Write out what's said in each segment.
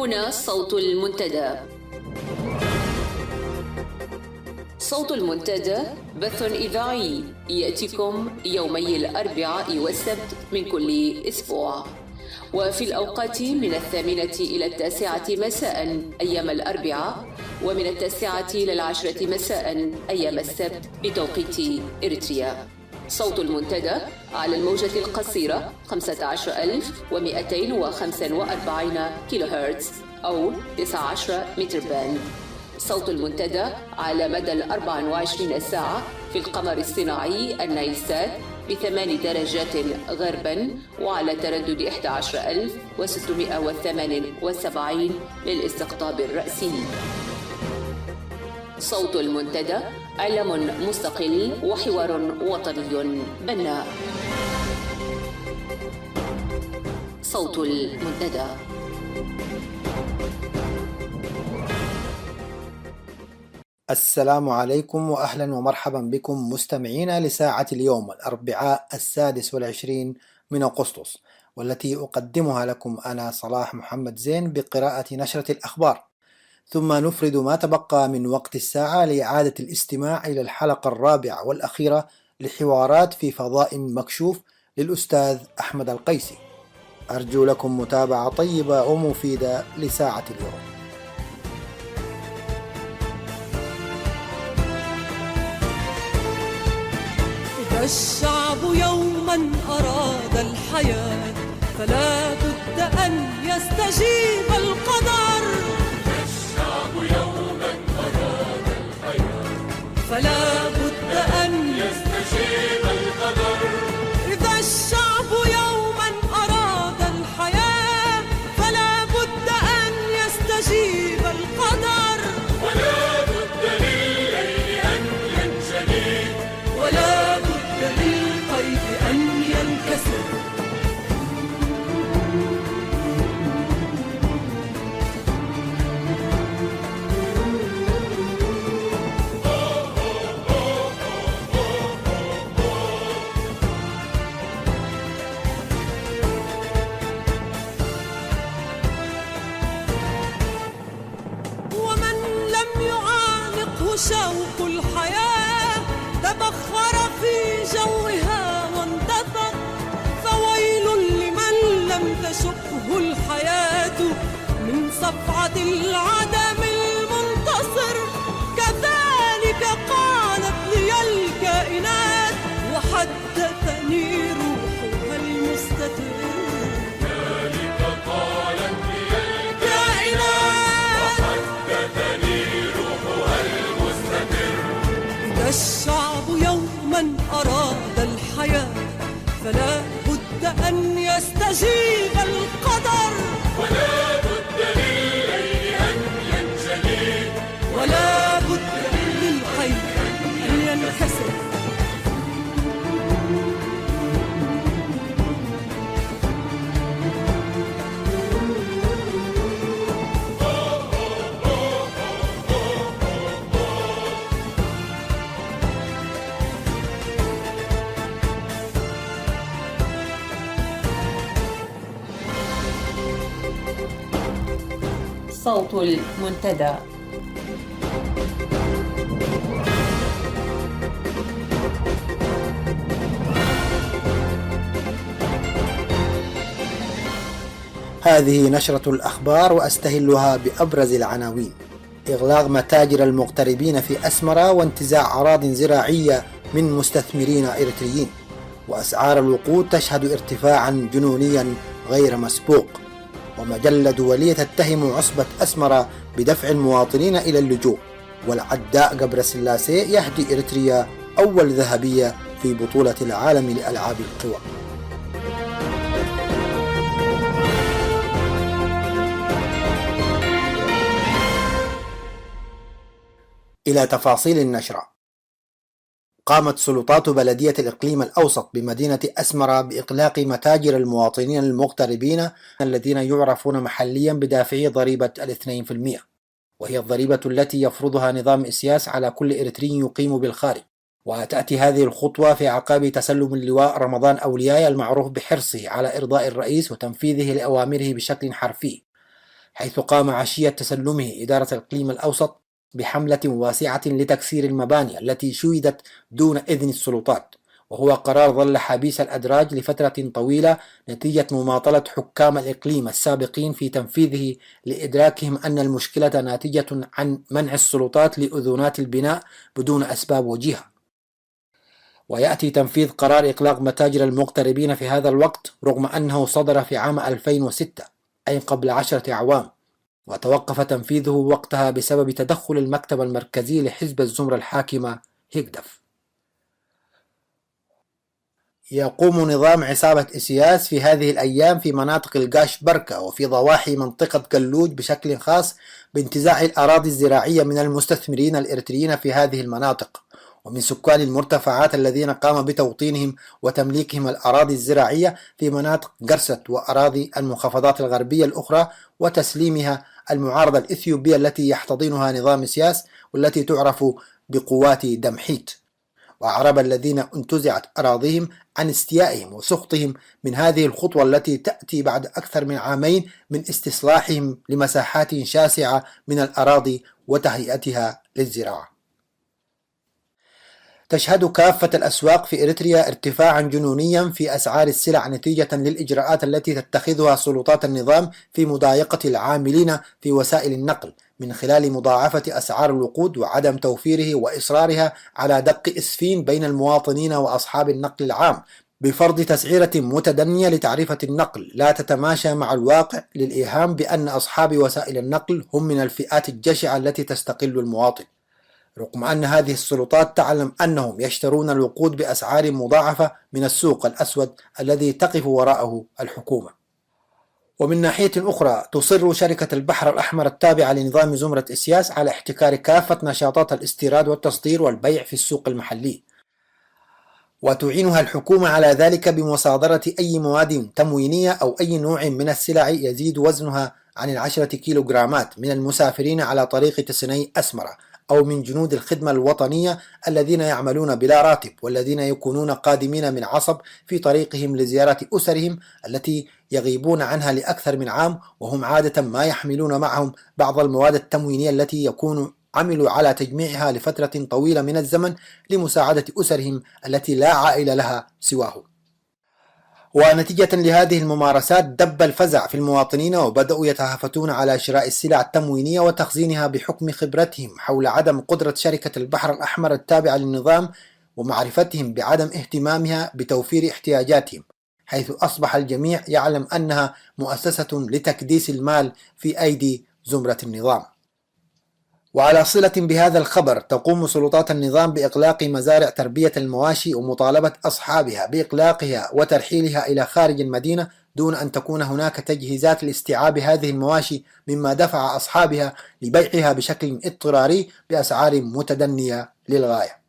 هنا صوت المنتدى. صوت المنتدى بث إذاعي يأتيكم يومي الأربعاء والسبت من كل أسبوع، وفي الأوقات من 8 إلى 9 مساء أيام الأربعاء، ومن 9 إلى 10 مساء أيام السبت بتوقيت إريتريا. صوت المنتدى على الموجة القصيرة 15245 كيلو هرتز أو 19 متر باند. صوت المنتدى على مدى 24 ساعة في القمر الصناعي النايلسات ب8 درجات غربا، وعلى تردد 11678 للاستقطاب الرأسي. صوت المنتدى إعلام مستقل وحوار وطني بناء. صوت المنتدى. السلام عليكم وأهلا ومرحبا بكم مستمعين لساعة اليوم الأربعاء 26 من أغسطس، والتي أقدمها لكم أنا صلاح محمد زين بقراءة نشرة الأخبار، ثم نفرد ما تبقى من وقت الساعة لإعادة الاستماع إلى الحلقة الرابعة والأخيرة لحوارات في فضاء مكشوف للأستاذ أحمد القيسي. أرجو لكم متابعة طيبة ومفيدة لساعة اليوم. إذا الشعب يوما أراد الحياة فلا بد أن يستجيب القدر. إذا الشعب يوما أراد الحياة فلا بد أن يستجيب القدر. إذا الشعب يوما أراد الحياة فلا بد أن يستجيب القدر. ولا بد للليل أن ينجلي، ولا بد للقيد أن ينكسر. ومن لم يعانقه شوق الحياة تبخر في جوها واندثر. فويل لمن لم تشقه الحياة من صفعة العدم المنتصر. كذلك قالت لي الكائنات وحدثني روحها المستتر. كذلك قالت لي الكائنات وحدثني روحها المستتر. إذا الشعب يوما أراد الحياة فلا بد أن يستجيب القدر. ولا بد للليل أن ينجلي، ولا بد للقيد أن ينكسر. صوت المنتدى. هذه نشرة الأخبار وأستهلها بأبرز العناوين: إغلاق متاجر المغتربين في أسمرة وانتزاع أراضٍ زراعية من مستثمرين إريتريين، وأسعار الوقود تشهد ارتفاعا جنونيا غير مسبوق، ومجلة دولية تتهم عصبة أسمرة بدفع المواطنين إلى اللجوء، والعداء غبرسيلاسي يهدي إريتريا أول ذهبية في بطولة العالم لألعاب القوى. إلى تفاصيل النشرة. قامت سلطات بلدية الإقليم الأوسط بمدينة أسمرة بإغلاق متاجر المواطنين المغتربين الذين يعرفون محليا بدافعي ضريبة 2%، وهي الضريبة التي يفرضها نظام إسياس على كل إريتري يقيم بالخارج. وتأتي هذه الخطوة في عقاب تسلم اللواء رمضان أولياء المعروف بحرصه على إرضاء الرئيس وتنفيذه لأوامره بشكل حرفي، حيث قام عشية تسلمه إدارة الإقليم الأوسط بحملة واسعة لتكسير المباني التي شُيدت دون إذن السلطات، وهو قرار ظل حبيس الأدراج لفترة طويلة نتيجة مماطلة حكام الإقليم السابقين في تنفيذه لإدراكهم أن المشكلة ناتجة عن منع السلطات لأذونات البناء بدون أسباب وجيهة. ويأتي تنفيذ قرار إغلاق متاجر المغتربين في هذا الوقت رغم أنه صدر في عام 2006 أي قبل 10 أعوام، وتوقف تنفيذه وقتها بسبب تدخل المكتب المركزي لحزب الزمرة الحاكمة هيكدف. يقوم نظام عصابة إسياس في هذه الأيام في مناطق القاش بركة وفي ضواحي منطقة قلوج بشكل خاص بانتزاع الأراضي الزراعية من المستثمرين الإريتريين في هذه المناطق ومن سكان المرتفعات الذين قام بتوطينهم وتمليكهم الأراضي الزراعية في مناطق قرست وأراضي المحافظات الغربية الأخرى وتسليمها المعارضة الإثيوبية التي يحتضنها نظام إسياس والتي تعرف بقوات دمحيت، وأعرب الذين انتزعت أراضيهم عن استيائهم وسخطهم من هذه الخطوة التي تأتي بعد أكثر من عامين من استصلاحهم لمساحات شاسعة من الأراضي وتهيئتها للزراعة. تشهد كافة الأسواق في إريتريا ارتفاعا جنونيا في أسعار السلع نتيجة للإجراءات التي تتخذها سلطات النظام في مضايقة العاملين في وسائل النقل من خلال مضاعفة أسعار الوقود وعدم توفيره وإصرارها على دق إسفين بين المواطنين وأصحاب النقل العام بفرض تسعيرة متدنية لتعرفة النقل لا تتماشى مع الواقع للإيهام بأن أصحاب وسائل النقل هم من الفئات الجشعة التي تستقل المواطن، رغم أن هذه السلطات تعلم أنهم يشترون الوقود بأسعار مضاعفة من السوق الأسود الذي تقف وراءه الحكومة. ومن ناحية أخرى تصر شركة البحر الأحمر التابعة لنظام زمرة إسياس على احتكار كافة نشاطات الاستيراد والتصدير والبيع في السوق المحلي، وتعينها الحكومة على ذلك بمصادرة أي مواد تموينية أو أي نوع من السلع يزيد وزنها عن 10 كيلوغرامات من المسافرين على طريق تسني أسمرة أو من جنود الخدمة الوطنية الذين يعملون بلا راتب والذين يكونون قادمين من عصب في طريقهم لزيارة أسرهم التي يغيبون عنها لأكثر من عام، وهم عادة ما يحملون معهم بعض المواد التموينية التي يكون عملوا على تجميعها لفترة طويلة من الزمن لمساعدة أسرهم التي لا عائلة لها سواهم. ونتيجة لهذه الممارسات دب الفزع في المواطنين وبدأوا يتهافتون على شراء السلع التموينية وتخزينها بحكم خبرتهم حول عدم قدرة شركة البحر الأحمر التابعة للنظام ومعرفتهم بعدم اهتمامها بتوفير احتياجاتهم، حيث أصبح الجميع يعلم أنها مؤسسة لتكديس المال في أيدي زمرة النظام. وعلى صلة بهذا الخبر تقوم سلطات النظام بإغلاق مزارع تربية المواشي ومطالبة أصحابها بإغلاقها وترحيلها إلى خارج المدينة دون أن تكون هناك تجهيزات لاستيعاب هذه المواشي، مما دفع أصحابها لبيعها بشكل اضطراري بأسعار متدنية للغاية.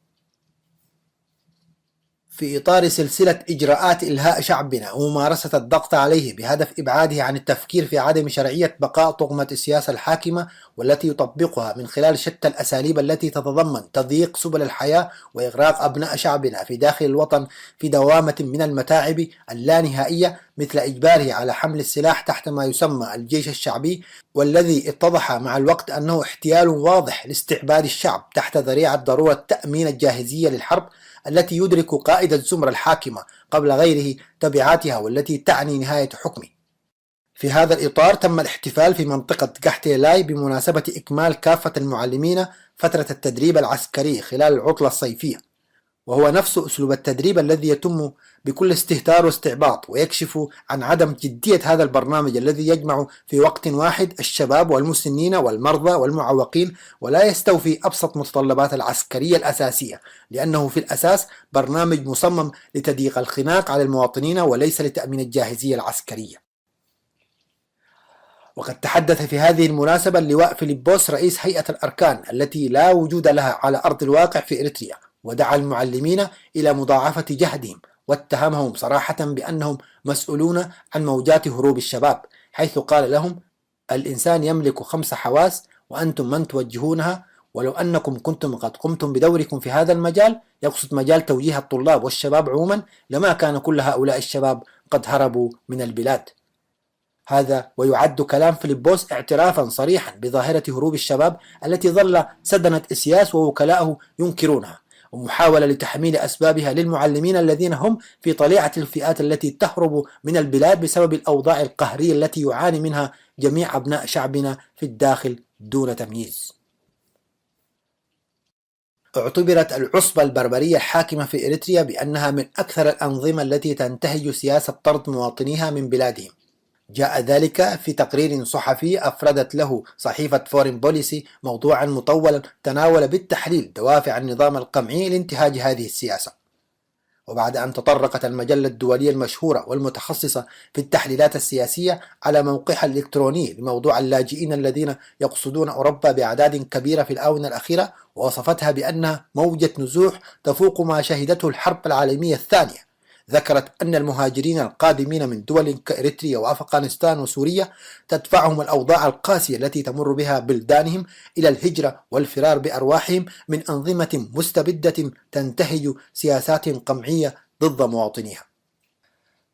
في إطار سلسلة إجراءات إلهاء شعبنا وممارسة الضغط عليه بهدف إبعاده عن التفكير في عدم شرعية بقاء طغمة السياسة الحاكمة والتي يطبقها من خلال شتى الأساليب التي تتضمن تضييق سبل الحياة وإغراق أبناء شعبنا في داخل الوطن في دوامة من المتاعب اللانهائية، مثل إجباره على حمل السلاح تحت ما يسمى الجيش الشعبي، والذي اتضح مع الوقت أنه احتيال واضح لاستعباد الشعب تحت ذريعة ضرورة تأمين الجاهزية للحرب التي يدرك قائد الزمرة الحاكمة قبل غيره تبعاتها والتي تعني نهاية حكمه. في هذا الإطار تم الاحتفال في منطقة قحتيلاي بمناسبة إكمال كافة المعلمين فترة التدريب العسكري خلال العطلة الصيفية، وهو نفس أسلوب التدريب الذي يتم بكل استهتار واستعباط ويكشف عن عدم جدية هذا البرنامج الذي يجمع في وقت واحد الشباب والمسنين والمرضى والمعوقين ولا يستوفي أبسط متطلبات العسكرية الأساسية، لأنه في الأساس برنامج مصمم لتضييق الخناق على المواطنين وليس لتأمين الجاهزية العسكرية. وقد تحدث في هذه المناسبة اللواء فيليبوس رئيس هيئة الأركان التي لا وجود لها على أرض الواقع في إريتريا، ودعا المعلمين إلى مضاعفة جهدهم واتهمهم صراحة بأنهم مسؤولون عن موجات هروب الشباب، حيث قال لهم: الإنسان يملك 5 حواس وأنتم من توجهونها، ولو أنكم كنتم قد قمتم بدوركم في هذا المجال، يقصد مجال توجيه الطلاب والشباب عموما، لما كان كل هؤلاء الشباب قد هربوا من البلاد. هذا ويعد كلام فيلبوس اعترافا صريحا بظاهرة هروب الشباب التي ظل سدنة إسياس ووكلاءه ينكرونها، ومحاولة لتحميل أسبابها للمعلمين الذين هم في طليعة الفئات التي تهرب من البلاد بسبب الأوضاع القهرية التي يعاني منها جميع أبناء شعبنا في الداخل دون تمييز. اعتبرت العصبة البربرية الحاكمة في إريتريا بأنها من أكثر الأنظمة التي تنتهج سياسة طرد مواطنيها من بلادهم. جاء ذلك في تقرير صحفي أفردت له صحيفة فورين بوليسي موضوعا مطولا تناول بالتحليل دوافع النظام القمعي لانتهاج هذه السياسة. وبعد أن تطرقت المجلة الدولية المشهورة والمتخصصة في التحليلات السياسية على موقعها الإلكتروني لموضوع اللاجئين الذين يقصدون أوروبا بأعداد كبيرة في الآونة الأخيرة، ووصفتها بأنها موجة نزوح تفوق ما شهدته الحرب العالمية الثانية، ذكرت أن المهاجرين القادمين من دول كإريتريا وأفغانستان وسوريا تدفعهم الأوضاع القاسية التي تمر بها بلدانهم إلى الهجرة والفرار بأرواحهم من أنظمة مستبدة تنتهج سياسات قمعية ضد مواطنيها.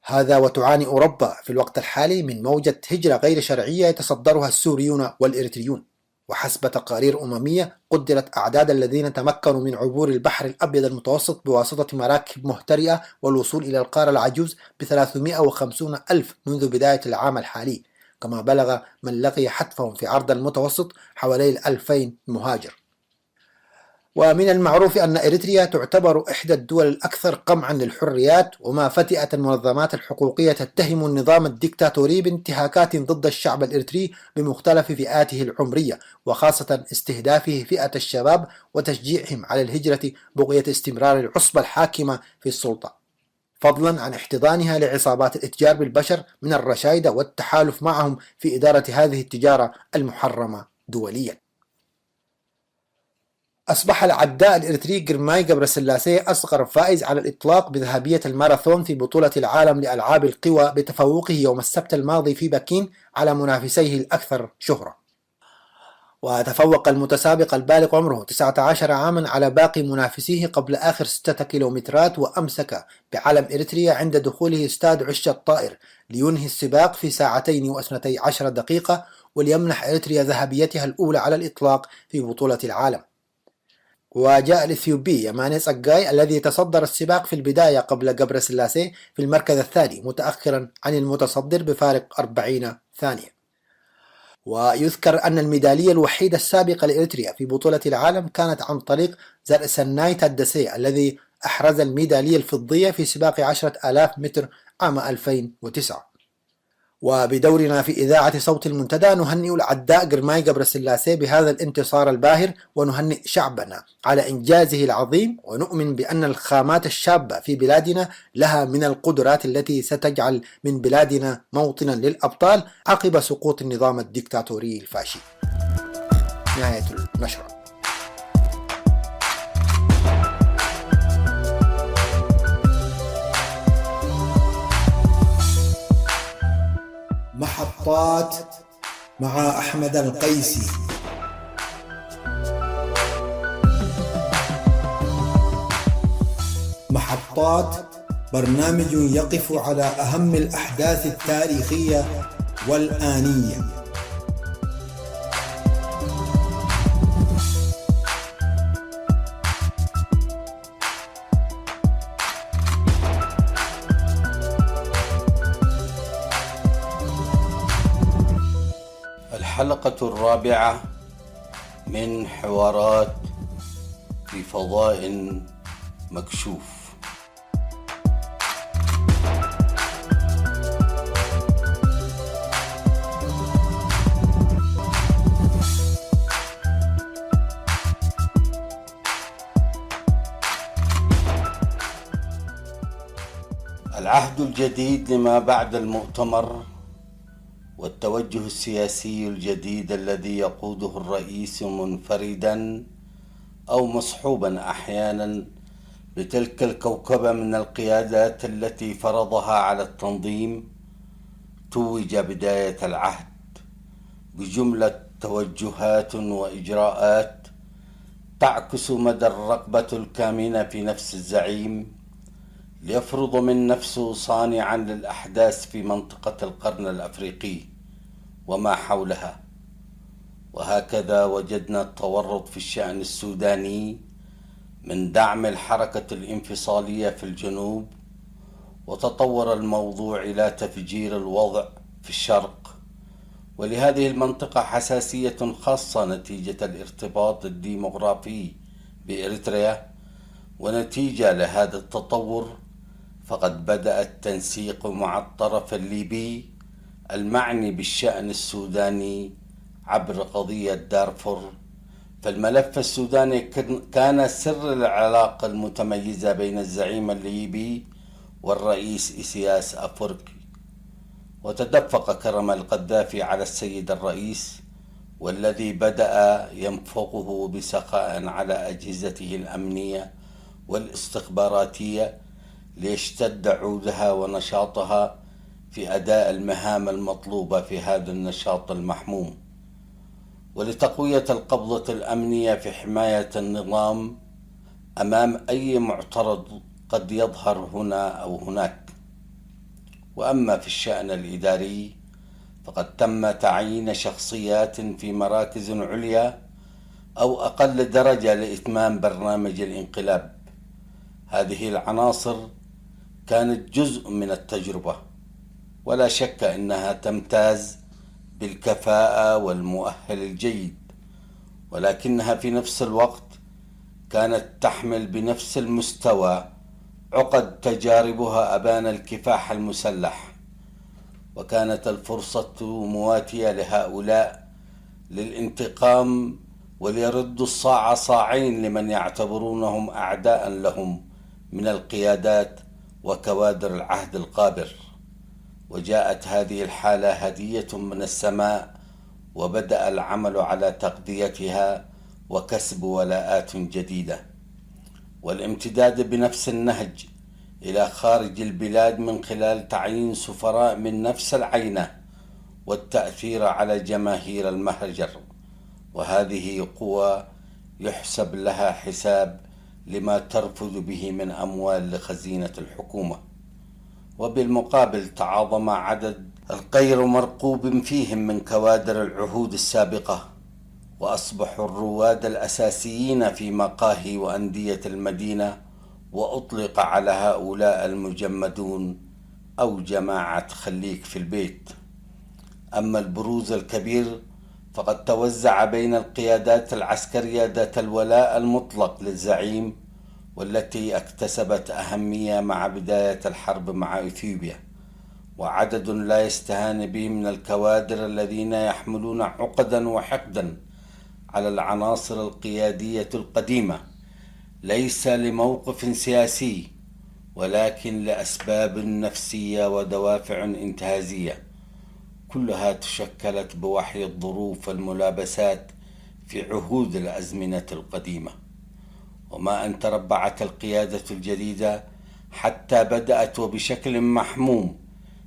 هذا وتعاني أوروبا في الوقت الحالي من موجة هجرة غير شرعية يتصدرها السوريون والإريتريون، وحسب تقارير أممية قدرت أعداد الذين تمكنوا من عبور البحر الأبيض المتوسط بواسطة مراكب مهترئة والوصول إلى القارة العجوز ب350 ألف منذ بداية العام الحالي، كما بلغ من لقي حتفهم في عرض المتوسط حوالي 2000 مهاجر. ومن المعروف أن إريتريا تعتبر إحدى الدول الأكثر قمعا للحريات، وما فتئت المنظمات الحقوقية تتهم النظام الديكتاتوري بانتهاكات ضد الشعب الإريتري بمختلف فئاته العمرية، وخاصة استهدافه فئة الشباب وتشجيعهم على الهجرة بغية استمرار العصبة الحاكمة في السلطة، فضلا عن احتضانها لعصابات الإتجار بالبشر من الرشايدة والتحالف معهم في إدارة هذه التجارة المحرمة دوليا. أصبح العداء الإريتري جرماي جبرسلاسي أصغر فائز على الإطلاق بذهبية الماراثون في بطولة العالم لألعاب القوى بتفوقه يوم السبت الماضي في بكين على منافسيه الأكثر شهرة. وتفوق المتسابق البالغ عمره 19 عاما على باقي منافسيه قبل آخر 6 كيلومترات، وأمسك بعلم إريتريا عند دخوله استاد عش الطائر لينهي السباق في 2:12 دقيقة، وليمنح إريتريا ذهبيتها الأولى على الإطلاق في بطولة العالم. وجاء الإثيوبي يمانيس أجاي الذي تصدر السباق في البداية قبل جبرسلاسي في المركز الثاني متأخرا عن المتصدر بفارق 40 ثانية. ويذكر أن الميدالية الوحيدة السابقة لإريتريا في بطولة العالم كانت عن طريق زرسناي تادسي الذي أحرز الميدالية الفضية في سباق 10,000 متر عام 2009. وبدورنا في إذاعة صوت المنتدى نهنئ العداء جرماي جبرسلاسي بهذا الانتصار الباهر، ونهنئ شعبنا على إنجازه العظيم، ونؤمن بأن الخامات الشابة في بلادنا لها من القدرات التي ستجعل من بلادنا موطنا للأبطال عقب سقوط النظام الديكتاتوري الفاشي. نهاية النشرة. محطات مع أحمد القيسي. محطات برنامج يقف على أهم الأحداث التاريخية والآنية. الحلقة الرابعة من حوارات في فضاء مكشوف. العهد الجديد لما بعد المؤتمر والتوجه السياسي الجديد الذي يقوده الرئيس منفردا أو مصحوبا أحيانا بتلك الكوكبة من القيادات التي فرضها على التنظيم، توج بداية العهد بجملة توجهات وإجراءات تعكس مدى الرغبة الكامنة في نفس الزعيم ليفرض من نفسه صانعا للأحداث في منطقة القرن الأفريقي وما حولها. وهكذا وجدنا التورط في الشأن السوداني من دعم الحركة الانفصالية في الجنوب، وتطور الموضوع إلى تفجير الوضع في الشرق. ولهذه المنطقة حساسية خاصة نتيجة الارتباط الديمغرافي بإريتريا. ونتيجة لهذا التطور فقد بدأ التنسيق مع الطرف الليبي المعني بالشأن السوداني عبر قضية دارفور. فالملف السوداني كان سر العلاقة المتميزة بين الزعيم الليبي والرئيس إسياس أفوركي. وتدفق كرم القذافي على السيد الرئيس، والذي بدأ ينفقه بسخاء على أجهزته الأمنية والاستخباراتية ليشتد عودها ونشاطها في أداء المهام المطلوبة في هذا النشاط المحموم، ولتقوية القبضة الأمنية في حماية النظام أمام أي معترض قد يظهر هنا أو هناك. وأما في الشأن الإداري فقد تم تعيين شخصيات في مراكز عليا أو أقل درجة لإتمام برنامج الانقلاب. هذه العناصر كانت جزء من التجربة، ولا شك أنها تمتاز بالكفاءة والمؤهل الجيد، ولكنها في نفس الوقت كانت تحمل بنفس المستوى عقد تجاربها أبان الكفاح المسلح. وكانت الفرصة مواتية لهؤلاء للانتقام وليردوا الصاع صاعين لمن يعتبرونهم أعداء لهم من القيادات وكوادر العهد القابر. وجاءت هذه الحالة هدية من السماء، وبدأ العمل على تغذيتها وكسب ولاءات جديدة، والامتداد بنفس النهج إلى خارج البلاد من خلال تعيين سفراء من نفس العينة والتأثير على جماهير المهجر. وهذه قوى يحسب لها حساب لما ترفض به من أموال لخزينة الحكومة. وبالمقابل تعاظم عدد الغير مرقوب فيهم من كوادر العهود السابقة، وأصبحوا الرواد الأساسيين في مقاهي وأندية المدينة، وأطلق على هؤلاء المجمدون أو جماعة خليك في البيت. أما البروز الكبير فقد توزع بين القيادات العسكرية ذات الولاء المطلق للزعيم، والتي اكتسبت أهمية مع بداية الحرب مع إثيوبيا. وعدد لا يستهان به من الكوادر الذين يحملون عقدا وحقدا على العناصر القيادية القديمة، ليس لموقف سياسي ولكن لأسباب نفسية ودوافع انتهازية، كلها تشكلت بوحي الظروف والملابسات في عهود الأزمنة القديمة. وما أن تربعت القيادة الجديدة حتى بدأت وبشكل محموم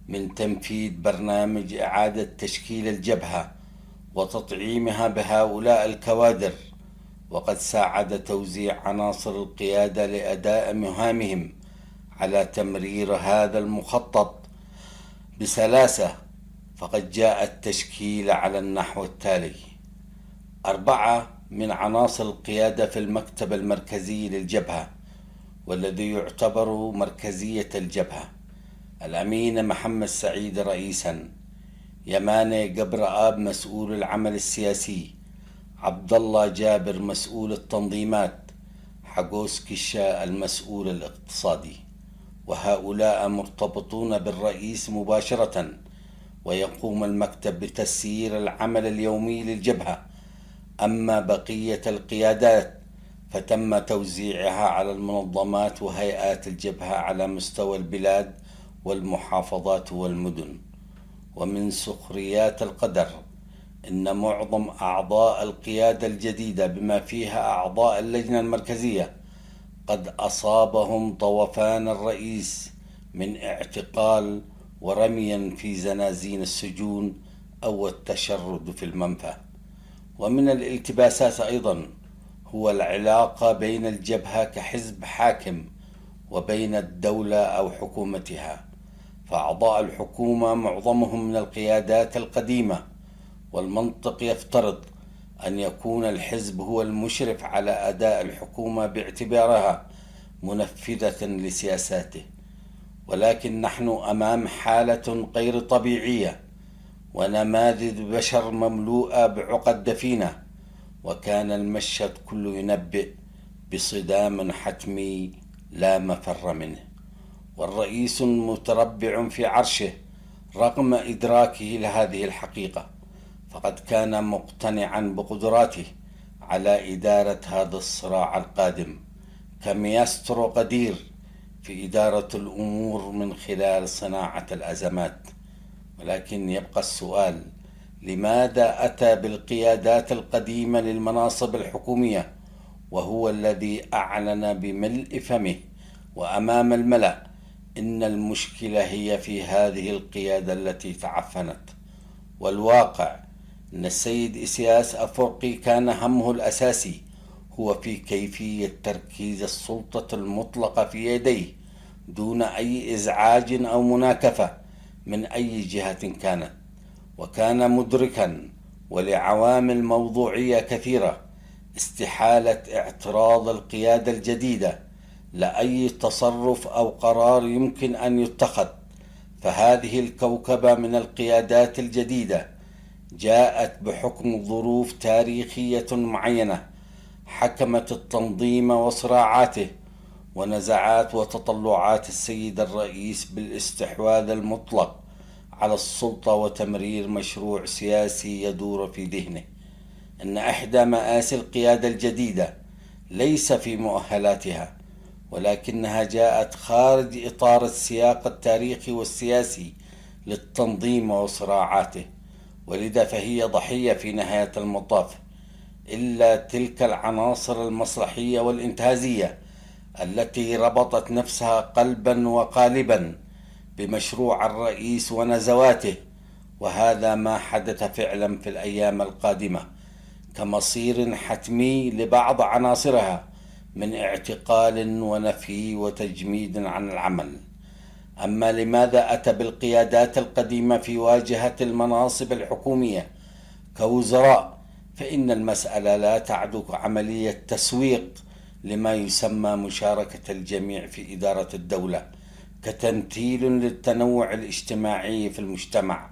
من تنفيذ برنامج إعادة تشكيل الجبهة وتطعيمها بهؤلاء الكوادر، وقد ساعد توزيع عناصر القيادة لأداء مهامهم على تمرير هذا المخطط بسلاسة. فقد جاء التشكيل على النحو التالي: 4 من عناصر القيادة في المكتب المركزي للجبهة، والذي يعتبر مركزية الجبهة: الأمين محمد سعيد رئيسا، يماني قبر آب مسؤول العمل السياسي، عبد الله جابر مسؤول التنظيمات، حقوس كشا المسؤول الاقتصادي. وهؤلاء مرتبطون بالرئيس مباشرة، ويقوم المكتب بتسيير العمل اليومي للجبهة. أما بقية القيادات فتم توزيعها على المنظمات وهيئات الجبهة على مستوى البلاد والمحافظات والمدن. ومن سخريات القدر إن معظم أعضاء القيادة الجديدة بما فيها أعضاء اللجنة المركزية قد أصابهم طوفان الرئيس من اعتقال ورميا في زنازين السجون أو التشرد في المنفى. ومن الالتباسات أيضا هو العلاقة بين الجبهة كحزب حاكم وبين الدولة أو حكومتها، فأعضاء الحكومة معظمهم من القيادات القديمة، والمنطق يفترض أن يكون الحزب هو المشرف على أداء الحكومة باعتبارها منفذة لسياساته. ولكن نحن أمام حالة غير طبيعية ونماذج بشر مملوءة بعقد دفينة، وكان المشهد كله ينبئ بصدام حتمي لا مفر منه، والرئيس متربع في عرشه رغم إدراكه لهذه الحقيقة، فقد كان مقتنعا بقدراته على إدارة هذا الصراع القادم، كمايسترو قدير في إدارة الأمور من خلال صناعة الأزمات. ولكن يبقى السؤال: لماذا أتى بالقيادات القديمة للمناصب الحكومية وهو الذي أعلن بملء فمه وأمام الملأ إن المشكلة هي في هذه القيادة التي تعفنت؟ والواقع أن السيد إسياس أفورقي كان همه الأساسي هو في كيفية تركيز السلطة المطلقة في يديه دون أي إزعاج أو مناكفة من أي جهة كانت، وكان مدركا ولعوامل موضوعية كثيرة استحالة اعتراض القيادة الجديدة لأي تصرف أو قرار يمكن أن يتخذ. فهذه الكوكبة من القيادات الجديدة جاءت بحكم ظروف تاريخية معينة حكمت التنظيم وصراعاته ونزعات وتطلعات السيد الرئيس بالاستحواذ المطلق على السلطة وتمرير مشروع سياسي يدور في ذهنه. إن إحدى مآسي القيادة الجديدة ليس في مؤهلاتها، ولكنها جاءت خارج إطار السياق التاريخي والسياسي للتنظيم وصراعاته، ولذا فهي ضحية في نهاية المطاف إلا تلك العناصر المصلحية والإنتهازية التي ربطت نفسها قلبا وقالبا بمشروع الرئيس ونزواته. وهذا ما حدث فعلا في الأيام القادمة كمصير حتمي لبعض عناصرها من اعتقال ونفي وتجميد عن العمل. أما لماذا أتى بالقيادات القديمة في واجهة المناصب الحكومية كوزراء، فإن المسألة لا تعد عملية تسويق لما يسمى مشاركة الجميع في إدارة الدولة كتمثيل للتنوع الاجتماعي في المجتمع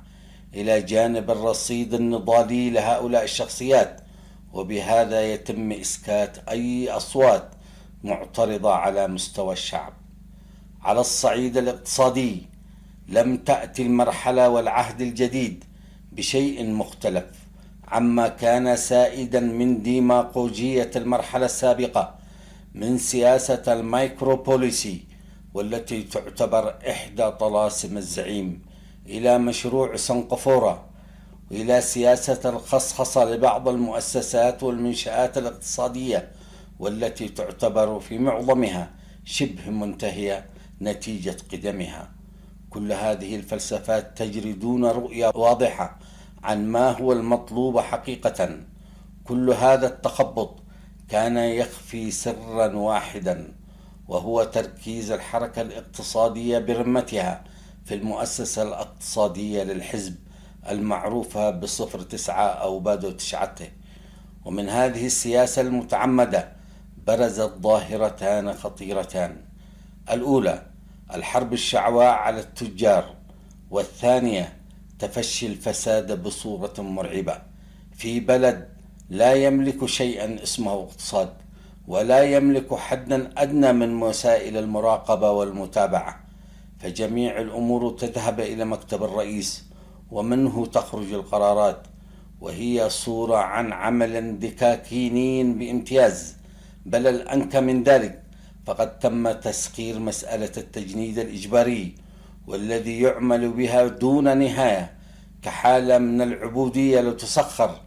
إلى جانب الرصيد النضالي لهؤلاء الشخصيات، وبهذا يتم إسكات أي أصوات معترضة على مستوى الشعب. على الصعيد الاقتصادي لم تأتي المرحلة والعهد الجديد بشيء مختلف عما كان سائدا من ديماغوجية المرحلة السابقة من سياسة المايكروبوليسي، والتي تعتبر إحدى طلاسم الزعيم، إلى مشروع سنغافورة، وإلى سياسة الخصخصة لبعض المؤسسات والمنشآت الاقتصادية، والتي تعتبر في معظمها شبه منتهية نتيجة قدمها. كل هذه الفلسفات تجري دون رؤية واضحة عن ما هو المطلوب حقيقة. كل هذا التخبط كان يخفي سرا واحدا، وهو تركيز الحركة الاقتصادية برمتها في المؤسسة الاقتصادية للحزب المعروفة ب09 أو بادو تشعته. ومن هذه السياسة المتعمدة برزت ظاهرتان خطيرتان: الأولى الحرب الشعواء على التجار، والثانية تفشي الفساد بصورة مرعبة في بلد لا يملك شيئا اسمه اقتصاد، ولا يملك حدا أدنى من وسائل المراقبة والمتابعة، فجميع الأمور تذهب إلى مكتب الرئيس ومنه تخرج القرارات، وهي صورة عن عمل دكاكيني بامتياز. بل الأنكى من ذلك، فقد تم تسخير مسألة التجنيد الإجباري والذي يعمل بها دون نهاية كحالة من العبودية لتسخر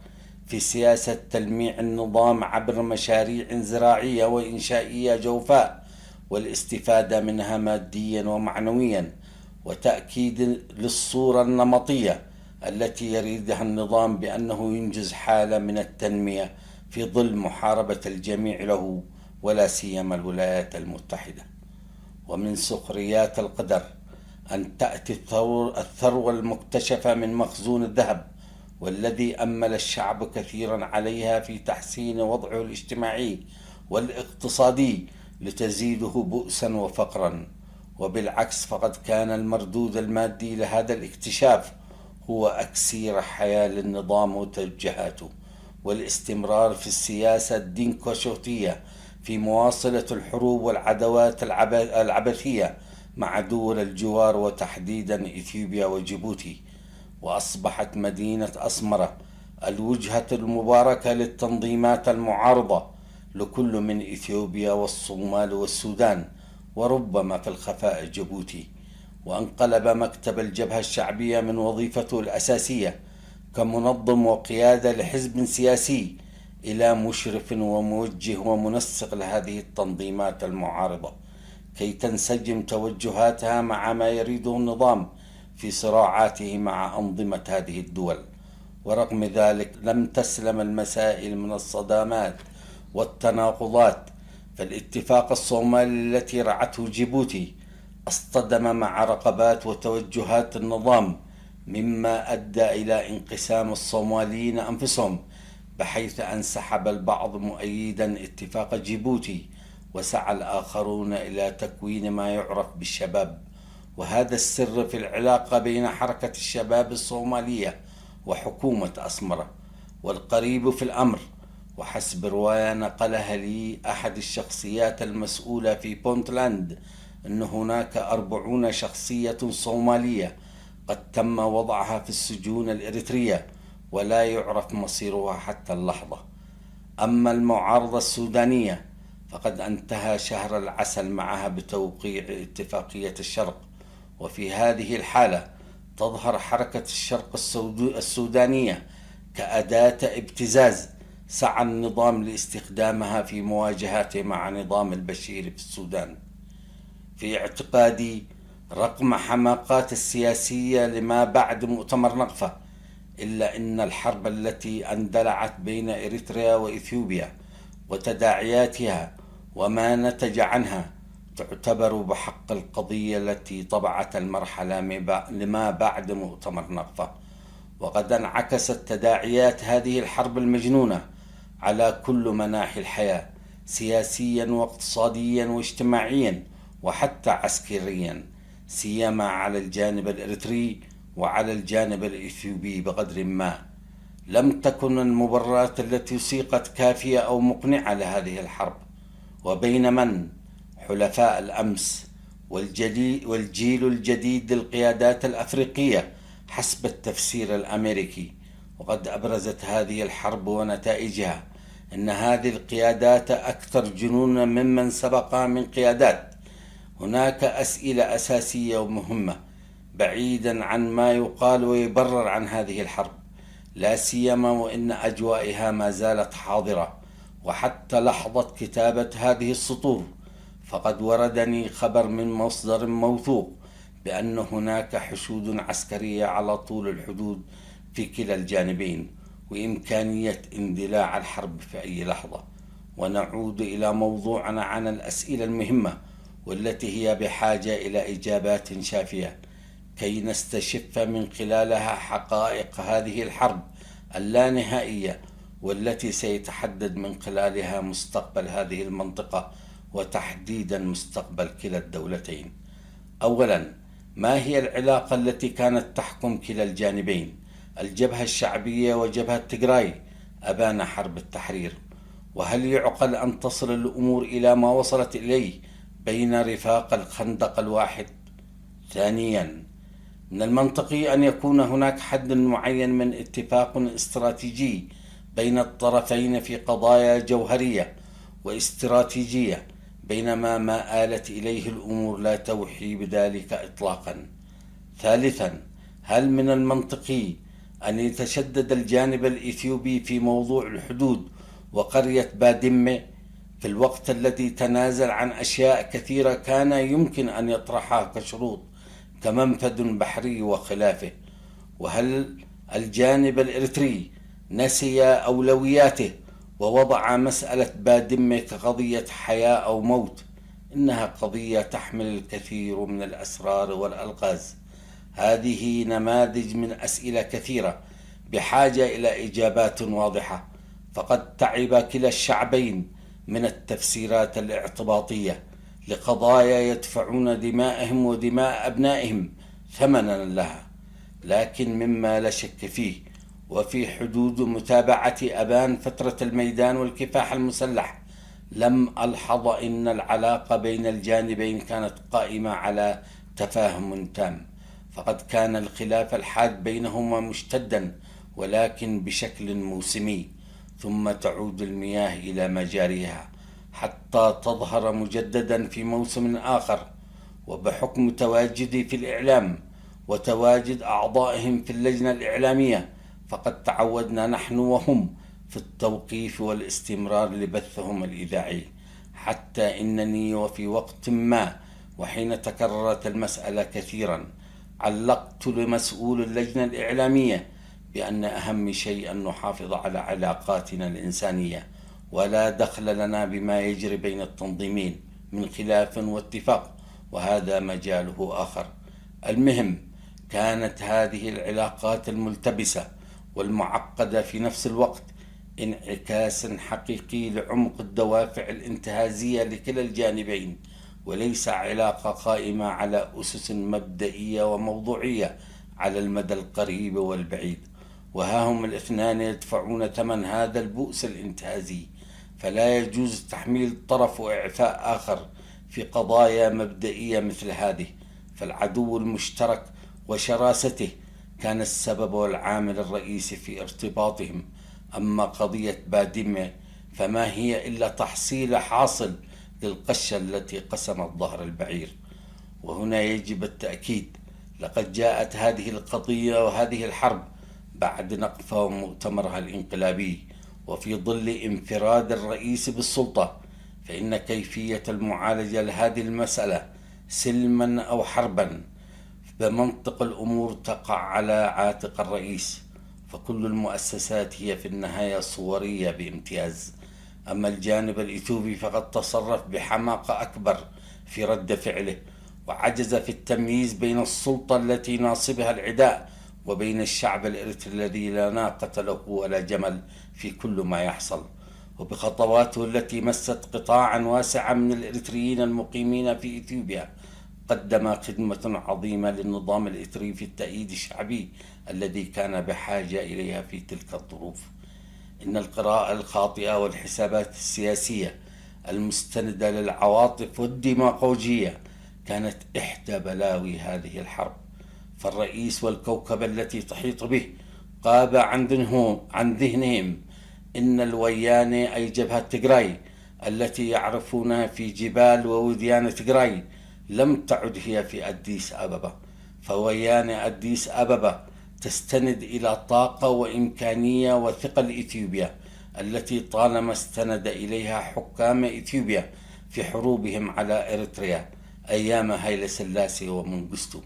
في سياسة تلميع النظام عبر مشاريع زراعية وإنشائية جوفاء والاستفادة منها ماديا ومعنويا، وتأكيد للصورة النمطية التي يريدها النظام بأنه ينجز حالة من التنمية في ظل محاربة الجميع له ولا سيما الولايات المتحدة. ومن سخريات القدر أن تأتي الثروة المكتشفة من مخزون الذهب، والذي أمل الشعب كثيرا عليها في تحسين وضعه الاجتماعي والاقتصادي، لتزيده بؤسا وفقرا. وبالعكس، فقد كان المردود المادي لهذا الاكتشاف هو أكسير حياة للنظام وتوجهاته، والاستمرار في السياسة الدينكوشوتية في مواصلة الحروب والعداوات العبثية مع دول الجوار، وتحديدا إثيوبيا وجيبوتي. وأصبحت مدينة أسمرة الوجهة المباركة للتنظيمات المعارضة لكل من إثيوبيا والصومال والسودان، وربما في الخفاء جيبوتي. وانقلب مكتب الجبهة الشعبية من وظيفته الأساسية كمنظم وقيادة لحزب سياسي إلى مشرف وموجه ومنسق لهذه التنظيمات المعارضة، كي تنسجم توجهاتها مع ما يريده النظام في صراعاته مع أنظمة هذه الدول. ورغم ذلك لم تسلم المسائل من الصدامات والتناقضات، فالاتفاق الصومالي التي رعته جيبوتي اصطدم مع رغبات وتوجهات النظام، مما أدى إلى انقسام الصوماليين أنفسهم، بحيث انسحب البعض مؤيدا اتفاق جيبوتي، وسعى الآخرون إلى تكوين ما يعرف بالشباب. وهذا السر في العلاقة بين حركة الشباب الصومالية وحكومة أسمرة. والقريب في الأمر، وحسب رواية نقلها لي أحد الشخصيات المسؤولة في بونتلاند، أن هناك 40 شخصية صومالية قد تم وضعها في السجون الإريترية، ولا يعرف مصيرها حتى اللحظة. أما المعارضة السودانية فقد انتهى شهر العسل معها بتوقيع اتفاقية الشرق. وفي هذه الحالة تظهر حركة الشرق السودانية كأداة ابتزاز سعى النظام لاستخدامها في مواجهته مع نظام البشير في السودان. في اعتقادي، رغم حماقات السياسية لما بعد مؤتمر نقفة، إلا أن الحرب التي اندلعت بين إريتريا وإثيوبيا وتداعياتها وما نتج عنها تعتبر بحق القضية التي طبعت المرحلة لما بعد مؤتمر نقفة. وقد انعكست تداعيات هذه الحرب المجنونة على كل مناحي الحياة، سياسيا واقتصاديا واجتماعيا وحتى عسكريا، سيما على الجانب الإريتري وعلى الجانب الإثيوبي بقدر ما. لم تكن المبررات التي سيقت كافية أو مقنعة لهذه الحرب. وبين من حلفاء الأمس والجيل الجديد للقيادات الأفريقية حسب التفسير الأمريكي. وقد أبرزت هذه الحرب ونتائجها أن هذه القيادات أكثر جنونا ممن سبقها من قيادات. هناك أسئلة أساسية ومهمة بعيدا عن ما يقال ويبرر عن هذه الحرب، لا سيما وإن أجوائها ما زالت حاضرة. وحتى لحظة كتابة هذه السطور فقد وردني خبر من مصدر موثوق بأن هناك حشود عسكرية على طول الحدود في كلا الجانبين، وإمكانية اندلاع الحرب في أي لحظة. ونعود إلى موضوعنا عن الأسئلة المهمة، والتي هي بحاجة إلى إجابات شافية كي نستشف من خلالها حقائق هذه الحرب اللانهائية، والتي سيتحدد من خلالها مستقبل هذه المنطقة، وتحديدا مستقبل كلا الدولتين. أولا، ما هي العلاقة التي كانت تحكم كلا الجانبين، الجبهة الشعبية وجبهة تيغراي أبان حرب التحرير؟ وهل يعقل أن تصل الأمور إلى ما وصلت إليه بين رفاق الخندق الواحد؟ ثانيا، من المنطقي أن يكون هناك حد معين من اتفاق استراتيجي بين الطرفين في قضايا جوهرية واستراتيجية، بينما ما آلت إليه الأمور لا توحي بذلك إطلاقا. ثالثا، هل من المنطقي أن يتشدد الجانب الإثيوبي في موضوع الحدود وقرية بادمة في الوقت الذي تنازل عن أشياء كثيرة كان يمكن أن يطرحها كشروط كمنفذ بحري وخلافه؟ وهل الجانب الإريتري نسي أولوياته ووضع مسألة بادمة كقضية حياة أو موت إنها قضية تحمل الكثير من الأسرار والألغاز. هذه نماذج من أسئلة كثيرة بحاجة إلى إجابات واضحة، فقد تعب كلا الشعبين من التفسيرات الاعتباطية لقضايا يدفعون دمائهم ودماء أبنائهم ثمنا لها. لكن مما لا شك فيه وفي حدود متابعة أبان فترة الميدان والكفاح المسلح، لم ألحظ أن العلاقة بين الجانبين كانت قائمة على تفاهم تام، فقد كان الخلاف الحاد بينهما مشتدا ولكن بشكل موسمي، ثم تعود المياه إلى مجاريها حتى تظهر مجددا في موسم آخر. وبحكم تواجدي في الإعلام وتواجد أعضائهم في اللجنة الإعلامية، فقد تعودنا نحن وهم في التوقيف والاستمرار لبثهم الإذاعي، حتى إنني وفي وقت ما وحين تكررت المسألة كثيرا علقت لمسؤول اللجنة الإعلامية بأن أهم شيء أن نحافظ على علاقاتنا الإنسانية، ولا دخل لنا بما يجري بين التنظيمين من خلاف واتفاق، وهذا مجاله آخر. المهم، كانت هذه العلاقات الملتبسة والمعقدة في نفس الوقت انعكاس حقيقي لعمق الدوافع الانتهازية لكلا الجانبين، وليس علاقة قائمة على أسس مبدئية وموضوعية على المدى القريب والبعيد. وها هم الاثنان يدفعون ثمن هذا البؤس الانتهازي، فلا يجوز تحميل طرف وإعفاء آخر في قضايا مبدئية مثل هذه، فالعدو المشترك وشراسته كان السبب والعامل الرئيسي في ارتباطهم. أما قضية بادمة فما هي إلا تحصيل حاصل للقشة التي قسمت ظهر البعير. وهنا يجب التأكيد، لقد جاءت هذه القضية وهذه الحرب بعد نقفة ومؤتمرها الانقلابي وفي ظل انفراد الرئيس بالسلطة، فإن كيفية المعالجة لهذه المسألة سلما أو حربا بمنطق الأمور تقع على عاتق الرئيس، فكل المؤسسات هي في النهاية صورية بامتياز. أما الجانب الإثيوبي فقد تصرف بحماقة أكبر في رد فعله، وعجز في التمييز بين السلطة التي ناصبها العداء وبين الشعب الإريتري الذي لا ناقة له ولا جمل في كل ما يحصل. وبخطواته التي مست قطاعا واسعا من الإريتريين المقيمين في إثيوبيا قدم خدمة عظيمة للنظام الإريتري في التأييد الشعبي الذي كان بحاجة إليها في تلك الظروف. إن القراءة الخاطئة والحسابات السياسية المستندة للعواطف والديماغوجية كانت إحدى بلاوي هذه الحرب، فالرئيس والكوكبة التي تحيط به غاب عن ذهنهم إن الويانة أي جبهة تيغراي التي يعرفونها في جبال ووديان تيغراي لم تعد هي في أديس أبابا، فويانة أديس أبابا تستند إلى طاقة وإمكانية وثقل إثيوبيا التي طالما استند إليها حكام إثيوبيا في حروبهم على إريتريا أيام هايل سلاسي ومنغستو.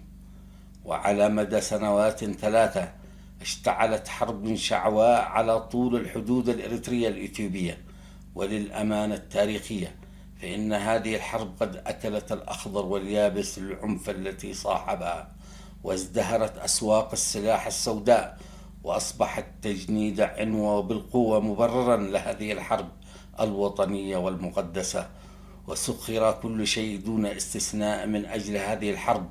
وعلى مدى سنوات 3 اشتعلت حرب شعواء على طول الحدود الإريترية الإثيوبية. وللأمانة التاريخية فإن هذه الحرب قد أكلت الأخضر واليابس للعنف التي صاحبها، وازدهرت أسواق السلاح السوداء، وأصبح التجنيد عنوة بالقوة مبررا لهذه الحرب الوطنية والمقدسة، وسخر كل شيء دون استثناء من أجل هذه الحرب،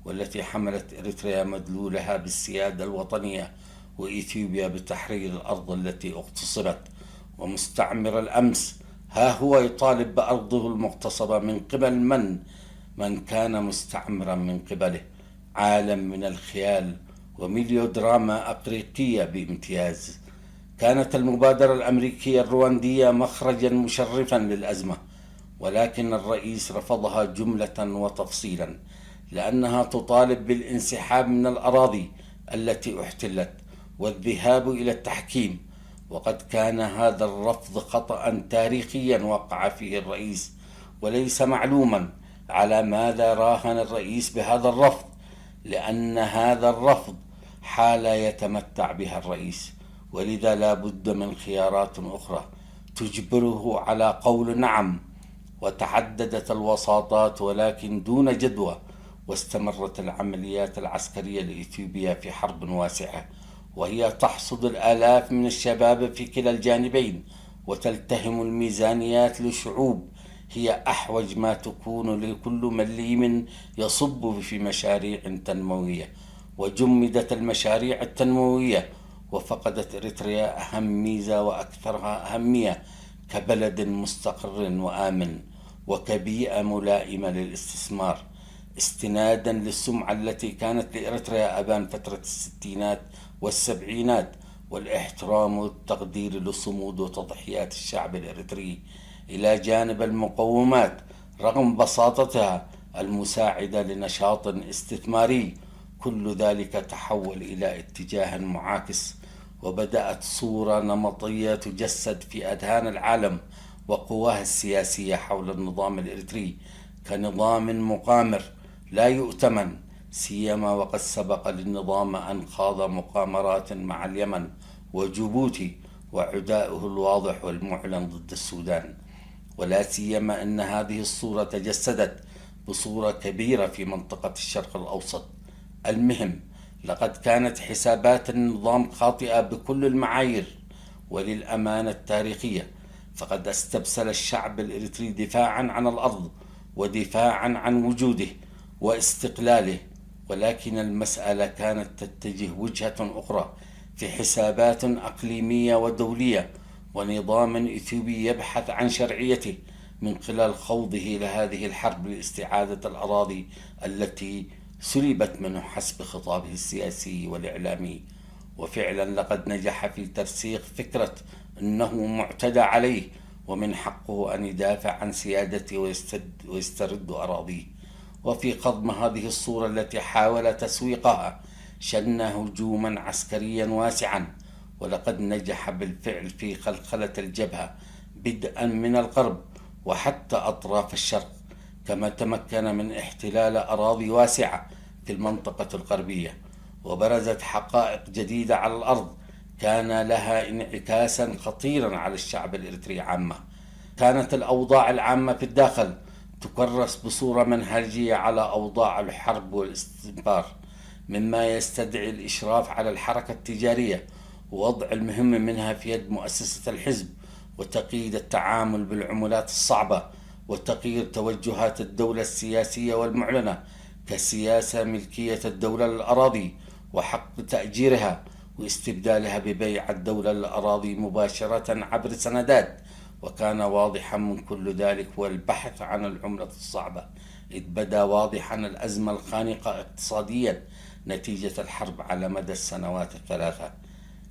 والتي حملت إريتريا مدلولها بالسيادة الوطنية وإثيوبيا بتحرير الأرض التي اغتصبت. ومستعمر الأمس ها هو يطالب بأرضه المغتصبة من قبل من كان مستعمرا من قبله. عالم من الخيال وميليودراما أفريقية بامتياز. كانت المبادرة الأمريكية الرواندية مخرجا مشرفا للأزمة، ولكن الرئيس رفضها جملة وتفصيلا، لأنها تطالب بالانسحاب من الأراضي التي احتلت والذهاب إلى التحكيم. وقد كان هذا الرفض خطأ تاريخيا وقع فيه الرئيس، وليس معلوما على ماذا راهن الرئيس بهذا الرفض، لأن هذا الرفض حالة يتمتع بها الرئيس، ولذا لا بد من خيارات أخرى تجبره على قول نعم وتعددت الوساطات ولكن دون جدوى، واستمرت العمليات العسكرية الإثيوبية في حرب واسعة، وهي تحصد الآلاف من الشباب في كلا الجانبين، وتلتهم الميزانيات لشعوب هي أحوج ما تكون لكل مليم يصب في مشاريع تنموية. وجمدت المشاريع التنموية، وفقدت إريتريا أهم ميزة وأكثرها أهمية كبلد مستقر وآمن وكبيئة ملائمة للاستثمار، استنادا للسمعة التي كانت لإريتريا أبان فترة الستينات والسبعينات، والاحترام والتقدير لصمود وتضحيات الشعب الإريتري، إلى جانب المقومات رغم بساطتها المساعدة لنشاط استثماري. كل ذلك تحول إلى اتجاه معاكس، وبدأت صورة نمطية تجسد في أذهان العالم وقواه السياسية حول النظام الإريتري كنظام مقامر لا يؤتمن، سيما وقد سبق للنظام أن خاض مقامرات مع اليمن وجيبوتي وعدائه الواضح والمعلن ضد السودان. ولا سيما أن هذه الصورة تجسدت بصورة كبيرة في منطقة الشرق الأوسط. المهم، لقد كانت حسابات النظام خاطئة بكل المعايير، وللأمانة التاريخية فقد استبسل الشعب الإريتري دفاعا عن الأرض ودفاعا عن وجوده واستقلاله، ولكن المسألة كانت تتجه وجهة أخرى في حسابات أقليمية ودولية، ونظام إثيوبي يبحث عن شرعيته من خلال خوضه لهذه الحرب لاستعادة الأراضي التي سلبت منه حسب خطابه السياسي والإعلامي. وفعلا لقد نجح في ترسيخ فكرة أنه معتدى عليه ومن حقه أن يدافع عن سيادته ويسترد أراضيه. وفي قضم هذه الصورة التي حاول تسويقها شن هجوما عسكريا واسعا، ولقد نجح بالفعل في خلخلة الجبهة بدءا من الغرب وحتى أطراف الشرق، كما تمكن من احتلال أراضي واسعة في المنطقة الغربية، وبرزت حقائق جديدة على الأرض كان لها انعكاسا خطيرا على الشعب الإريتري عامة. كانت الأوضاع العامة في الداخل تكرس بصورة منهجية على أوضاع الحرب والاستنفار، مما يستدعي الإشراف على الحركة التجارية ووضع المهم منها في يد مؤسسة الحزب، وتقييد التعامل بالعملات الصعبة، وتغيير توجهات الدولة السياسية والمعلنة كسياسة ملكية الدولة للأراضي وحق تأجيرها، واستبدالها ببيع الدولة للأراضي مباشرة عبر سندات. وكان واضحا من كل ذلك هو البحث عن العملة الصعبة، إذ بدا واضحا الأزمة الخانقة اقتصاديا نتيجة الحرب على مدى السنوات الثلاثة.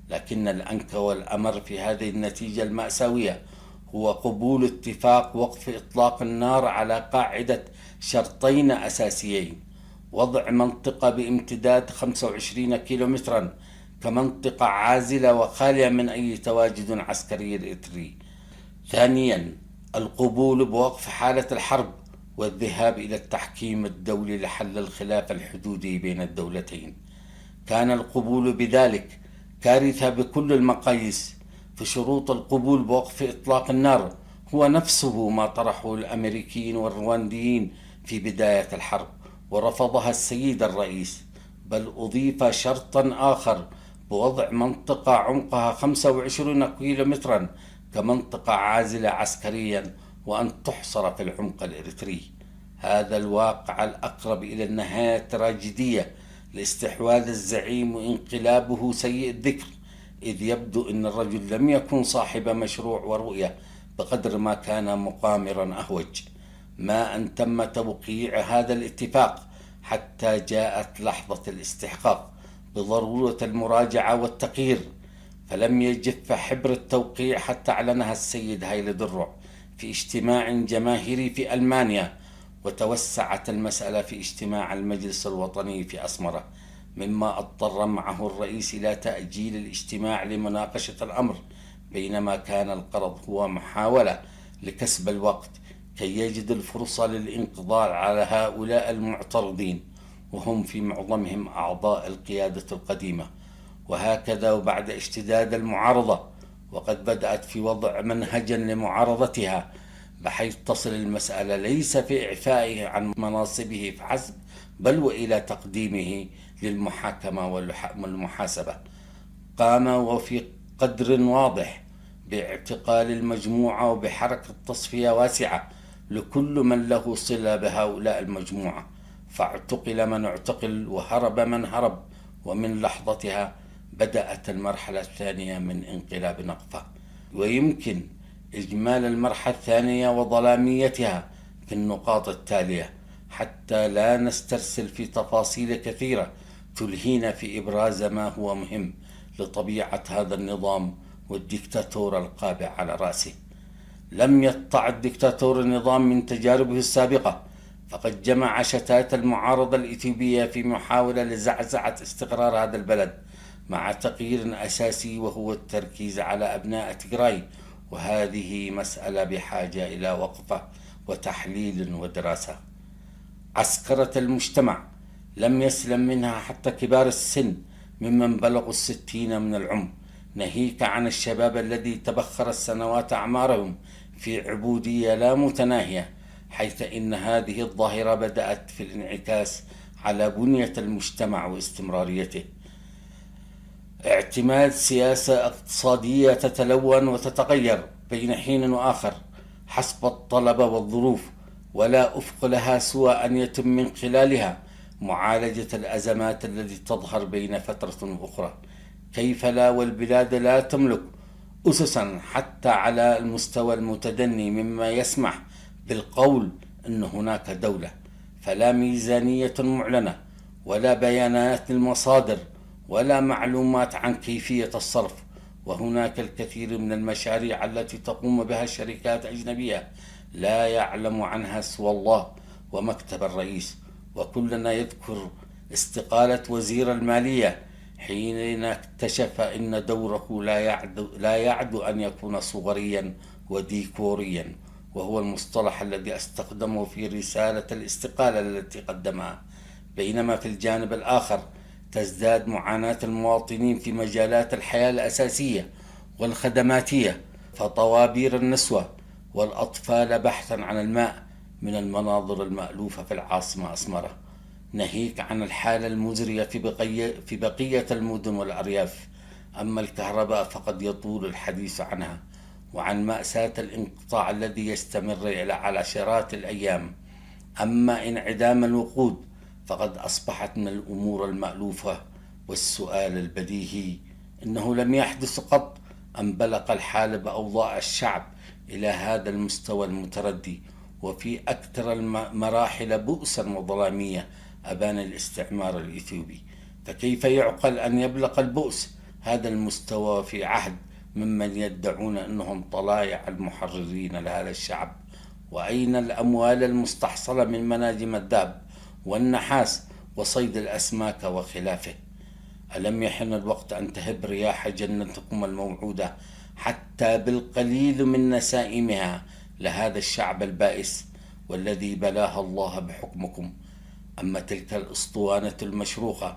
لكن الأنكى والأمر في هذه النتيجة المأساوية هو قبول اتفاق وقف إطلاق النار على قاعدة شرطين أساسيين: وضع منطقة بامتداد 25 كيلومترا كمنطقة عازلة وخالية من أي تواجد عسكري إريتري. ثانيا، القبول بوقف حالة الحرب والذهاب إلى التحكيم الدولي لحل الخلاف الحدودي بين الدولتين. كان القبول بذلك كارثة بكل المقاييس، في شروط القبول بوقف إطلاق النار هو نفسه ما طرحه الأمريكيين والروانديين في بداية الحرب ورفضها السيد الرئيس، بل أضيف شرطا آخر بوضع منطقة عمقها 25 كيلومترا كمنطقة عازلة عسكريا وأن تحصر في العمق الإريتري. هذا الواقع الأقرب إلى النهاية التراجيدية لاستحواذ الزعيم وانقلابه سيء الذكر، إذ يبدو أن الرجل لم يكن صاحب مشروع ورؤية بقدر ما كان مقامرا أهوج. ما أن تم توقيع هذا الاتفاق حتى جاءت لحظة الاستحقاق بضرورة المراجعة والتغيير، فلم يجف حبر التوقيع حتى أعلنها السيد هايلي درع في اجتماع جماهيري في ألمانيا، وتوسعت المسألة في اجتماع المجلس الوطني في أسمرة، مما اضطر معه الرئيس إلى تأجيل الاجتماع لمناقشة الأمر، بينما كان الغرض هو محاولة لكسب الوقت كي يجد الفرصة للانقضاء على هؤلاء المعترضين، وهم في معظمهم أعضاء القيادة القديمة. وهكذا وبعد اشتداد المعارضة، وقد بدأت في وضع منهجا لمعارضتها بحيث تصل المسألة ليس في إعفائه عن مناصبه فحسب، بل وإلى تقديمه للمحاكمة والمحاسبة. قام وفي قدر واضح باعتقال المجموعة وبحركة تصفية واسعة لكل من له صلة بهؤلاء المجموعة، فاعتقل من اعتقل وهرب من هرب. ومن لحظتها بدأت المرحلة الثانية من انقلاب نقفة. ويمكن إجمال المرحلة الثانية وظلاميتها في النقاط التالية حتى لا نسترسل في تفاصيل كثيرة تلهينا في إبراز ما هو مهم لطبيعة هذا النظام والديكتاتور القابع على رأسه. لم يطع الدكتاتور النظام من تجاربه السابقة، فقد جمع شتات المعارضة الإثيوبية في محاولة لزعزعة استقرار هذا البلد مع تغيير أساسي، وهو التركيز على أبناء تيغراي، وهذه مسألة بحاجة إلى وقفة وتحليل ودراسة. عسكرة المجتمع لم يسلم منها حتى كبار السن ممن بلغوا 60 من العمر، ناهيك عن الشباب الذي تبخر السنوات أعمارهم في عبودية لا متناهية، حيث إن هذه الظاهرة بدأت في الانعكاس على بنية المجتمع واستمراريته. اعتماد سياسة اقتصادية تتلون وتتغير بين حين وآخر حسب الطلب والظروف، ولا أفق لها سوى أن يتم من خلالها معالجة الأزمات التي تظهر بين فترة أخرى. كيف لا والبلاد لا تملك أسسا حتى على المستوى المتدني مما يسمح بالقول أن هناك دولة، فلا ميزانية معلنة ولا بيانات للمصادر ولا معلومات عن كيفية الصرف. وهناك الكثير من المشاريع التي تقوم بها الشركات أجنبية لا يعلم عنها سوى الله ومكتب الرئيس. وكلنا يذكر استقالة وزير المالية حين اكتشف أن دوره لا يعد أن يكون صغريا وديكوريا، وهو المصطلح الذي استخدمه في رسالة الاستقالة التي قدمها. بينما في الجانب الآخر تزداد معاناة المواطنين في مجالات الحياة الأساسية والخدماتية، فطوابير النسوة والأطفال بحثا عن الماء من المناظر المألوفة في العاصمة أسمرة، ناهيك عن الحالة المزرية في بقية المدن والأرياف. أما الكهرباء فقد يطول الحديث عنها، وعن مأساة الانقطاع الذي يستمر على عشرات الأيام. أما انعدام الوقود فقد أصبحت من الأمور المألوفة، والسؤال البديهي إنه لم يحدث قط أن بلغ الحال بأوضاع الشعب إلى هذا المستوى المتردي، وفي أكثر المراحل بؤسا وظلامية أبان الاستعمار الإثيوبي. فكيف يعقل أن يبلغ البؤس هذا المستوى في عهد ممن يدعون أنهم طلائع المحررين لهذا الشعب؟ وأين الأموال المستحصلة من مناجم الذهب والنحاس وصيد الأسماك وخلافه؟ ألم يحن الوقت أن تهب رياح جنتكم الموعودة حتى بالقليل من نسائمها لهذا الشعب البائس والذي بلاها الله بحكمكم؟ أما تلك الأسطوانة المشروخة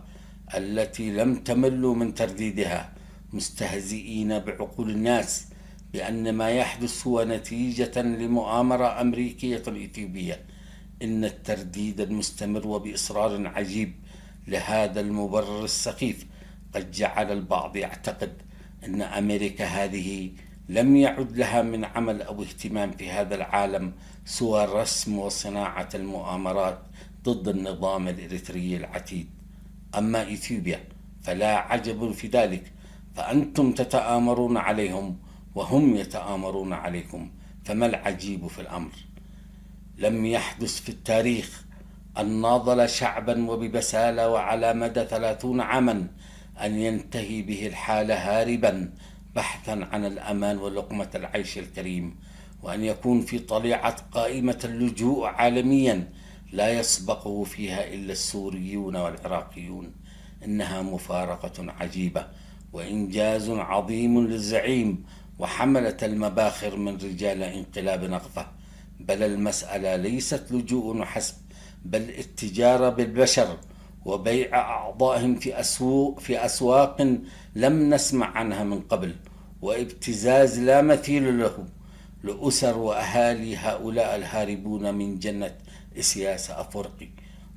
التي لم تملوا من ترديدها، مستهزئين بعقول الناس بأن ما يحدث هو نتيجة لمؤامرة أمريكية إثيوبية، إن الترديد المستمر وبإصرار عجيب لهذا المبرر السخيف قد جعل البعض يعتقد أن أمريكا هذه لم يعد لها من عمل أو اهتمام في هذا العالم سوى رسم وصناعة المؤامرات ضد النظام الإريتري العتيد. أما إثيوبيا فلا عجب في ذلك، فأنتم تتآمرون عليهم وهم يتآمرون عليكم، فما العجيب في الأمر؟ لم يحدث في التاريخ أن ناضل شعبا وببسالة وعلى مدى 30 عاما أن ينتهي به الحال هاربا بحثا عن الأمان ولقمة العيش الكريم، وأن يكون في طليعة قائمة اللجوء عالميا لا يسبقه فيها إلا السوريون والعراقيون. إنها مفارقة عجيبة وإنجاز عظيم للزعيم وحملة المباخر من رجال انقلاب نقفة. بل المسألة ليست لجوء حسب، بل التجارة بالبشر وبيع أعضائهم في أسواق لم نسمع عنها من قبل، وابتزاز لا مثيل له لأسر وأهالي هؤلاء الهاربون من جنة إسياس أفورقي.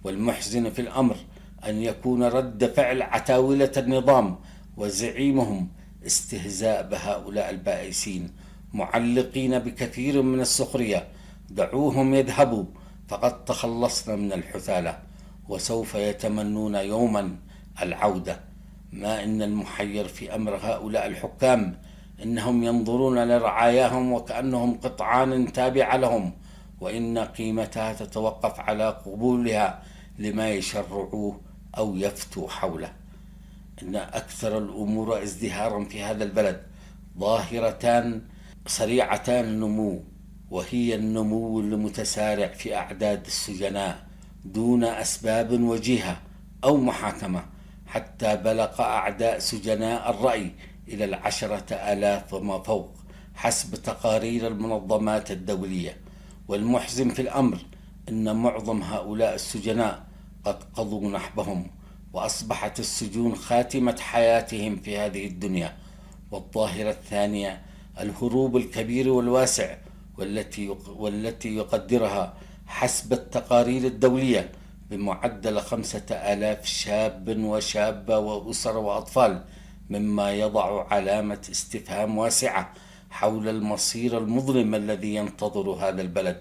والمحزن في الأمر أن يكون رد فعل عتاولة النظام وزعيمهم استهزاء بهؤلاء البائسين، معلقين بكثير من السخرية: دعوهم يذهبوا فقد تخلصنا من الحثالة، وسوف يتمنون يوما العودة. ما إن المحير في أمر هؤلاء الحكام إنهم ينظرون لرعاياهم وكأنهم قطعان تابعة لهم، وإن قيمتها تتوقف على قبولها لما يشرعوه أو يفتوا حوله. إن أكثر الأمور ازدهارا في هذا البلد ظاهرتان سريعتان النمو، وهي النمو المتسارع في أعداد السجناء دون أسباب وجيهة أو محاكمة، حتى بلغ أعداء سجناء الرأي إلى 10,000 وما فوق حسب تقارير المنظمات الدولية. والمحزن في الأمر أن معظم هؤلاء السجناء قد قضوا نحبهم، وأصبحت السجون خاتمة حياتهم في هذه الدنيا. والظاهرة الثانية الهروب الكبير والواسع، والتي يقدرها حسب التقارير الدولية بمعدل 5,000 شاب وشابة وأسر وأطفال، مما يضع علامة استفهام واسعة حول المصير المظلم الذي ينتظر هذا البلد،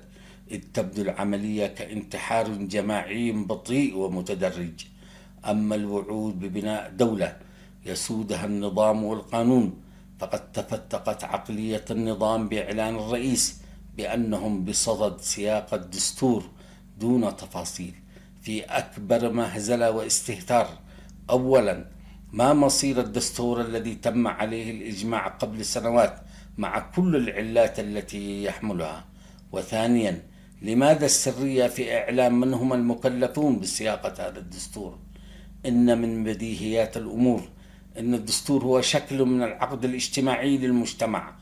إذ تبدو العملية كانتحار جماعي بطيء ومتدرج. أما الوعود ببناء دولة يسودها النظام والقانون فقد تفتقت عقلية النظام بإعلان الرئيس بأنهم بصدد سياق الدستور دون تفاصيل، في أكبر مهزلة واستهتار. أولا، ما مصير الدستور الذي تم عليه الإجماع قبل سنوات مع كل العلات التي يحملها؟ وثانيا، لماذا السرية في إعلام من هم المكلفون بصياغة هذا الدستور؟ إن من بديهيات الأمور أن الدستور هو شكل من العقد الاجتماعي للمجتمع،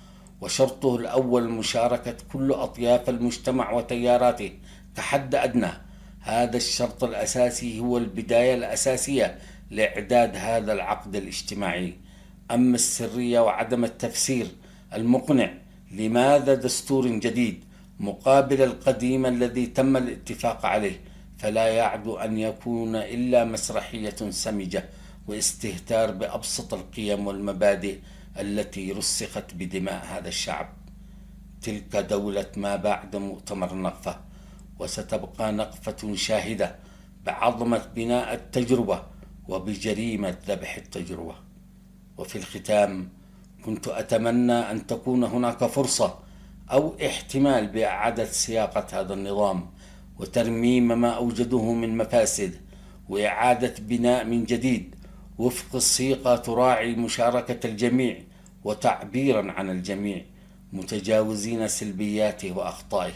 وشرطه الأول مشاركة كل أطياف المجتمع وتياراته كحد أدنى. هذا الشرط الأساسي هو البداية الأساسية لإعداد هذا العقد الاجتماعي. أما السرية وعدم التفسير المقنع لماذا دستور جديد مقابل القديم الذي تم الاتفاق عليه، فلا يعد أن يكون إلا مسرحية سمجة واستهتار بأبسط القيم والمبادئ التي رسخت بدماء هذا الشعب. تلك دولة ما بعد مؤتمر النقفة، وستبقى نقفة شاهدة بعظمة بناء التجربة وبجريمة ذبح التجربة. وفي الختام، كنت أتمنى أن تكون هناك فرصة أو احتمال بإعادة صياغة هذا النظام وترميم ما أوجدوه من مفاسد، وإعادة بناء من جديد وفق الصيغة تراعي مشاركة الجميع وتعبيرا عن الجميع، متجاوزين سلبياته وأخطائه،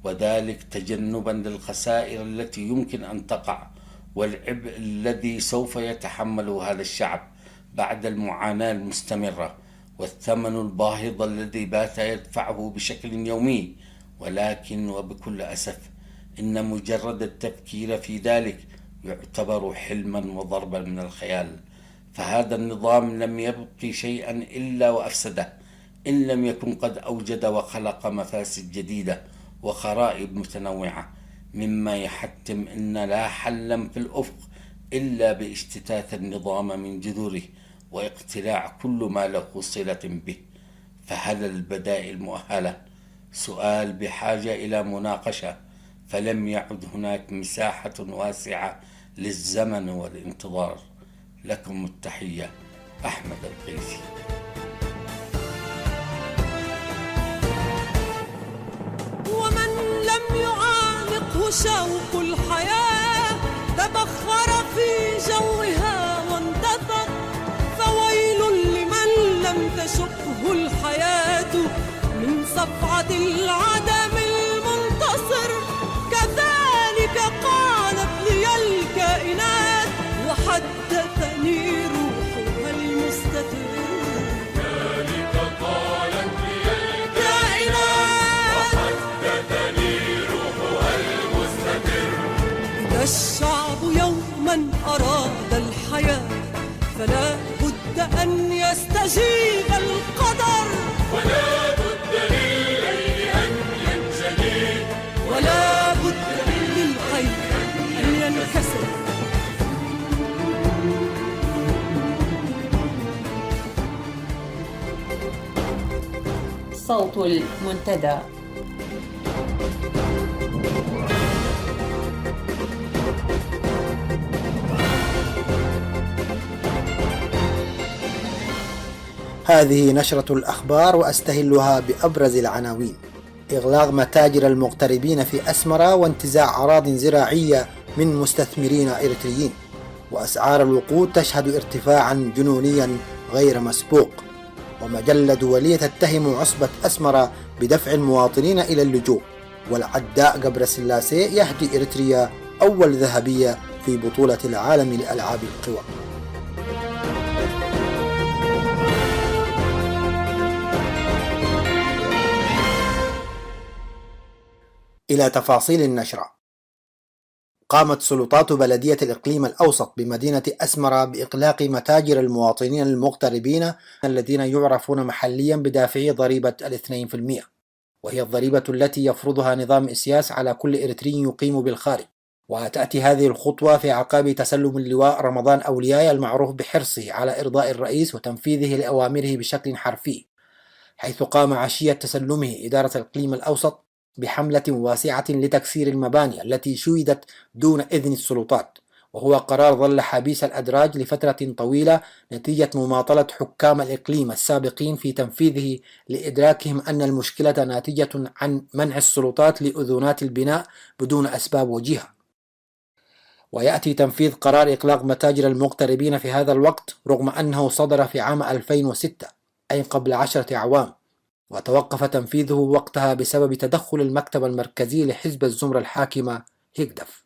وذلك تجنبا للخسائر التي يمكن أن تقع والعبء الذي سوف يتحمله هذا الشعب بعد المعاناة المستمرة والثمن الباهظ الذي بات يدفعه بشكل يومي. ولكن وبكل أسف إن مجرد التفكير في ذلك يعتبر حلما وضربا من الخيال، فهذا النظام لم يبقي شيئا إلا وأفسده، إن لم يكن قد أوجد وخلق مفاسد جديدة وخرائب متنوعة، مما يحتم أن لا حلا في الأفق إلا باجتثاث النظام من جذوره واقتلاع كل ما له صلة به. فهل البدائل مؤهلة؟ سؤال بحاجة إلى مناقشة، فلم يعد هناك مساحة واسعة للزمن والانتظار. لكم التحية، أحمد القيسي. ومن لم يعانقه شوق الحياة تبخر في جوها واندثر، فويل لمن لم تشقه الحياة من صفعة العدم المنتصر. كذلك قالت لي الكائنات وحدثني روحها المستتر. ذلك قالت لي الكائنات وحدثني روحها المستتر. إذا الشعب يوما أراد الحياة فلا بد أن يستجيب القدر، ولا بد للأيام صوت المنتدى. هذه نشرة الأخبار وأستهلها بأبرز العناوين: إغلاق متاجر المغتربين في أسمرة وانتزاع أراضٍ زراعية من مستثمرين إريتريين، وأسعار الوقود تشهد ارتفاعا جنونيا غير مسبوق، ومجلة دولية تتهم عصبة أسمرة بدفع المواطنين إلى اللجوء، والعداء قبر سلاسي يهدي إريتريا أول ذهبية في بطولة العالم لألعاب القوى. إلى تفاصيل النشرة. قامت سلطات بلدية الإقليم الأوسط بمدينة أسمرة بإغلاق متاجر المواطنين المغتربين الذين يعرفون محليا بدافعي ضريبة 2%، وهي الضريبة التي يفرضها نظام إسياس على كل إريتري يقيم بالخارج. وتأتي هذه الخطوة في أعقاب تسلم اللواء رمضان أولياء المعروف بحرصه على إرضاء الرئيس وتنفيذه لأوامره بشكل حرفي، حيث قام عشية تسلمه إدارة الإقليم الأوسط بحملة واسعة لتكسير المباني التي شيدت دون إذن السلطات، وهو قرار ظل حبيس الأدراج لفترة طويلة نتيجة مماطلة حكام الإقليم السابقين في تنفيذه لإدراكهم أن المشكلة ناتجة عن منع السلطات لأذونات البناء بدون أسباب وجيهة. ويأتي تنفيذ قرار إغلاق متاجر المغتربين في هذا الوقت رغم أنه صدر في عام 2006، أي قبل 10 أعوام، وتوقف تنفيذه وقتها بسبب تدخل المكتب المركزي لحزب الزمرة الحاكمة هيكدف.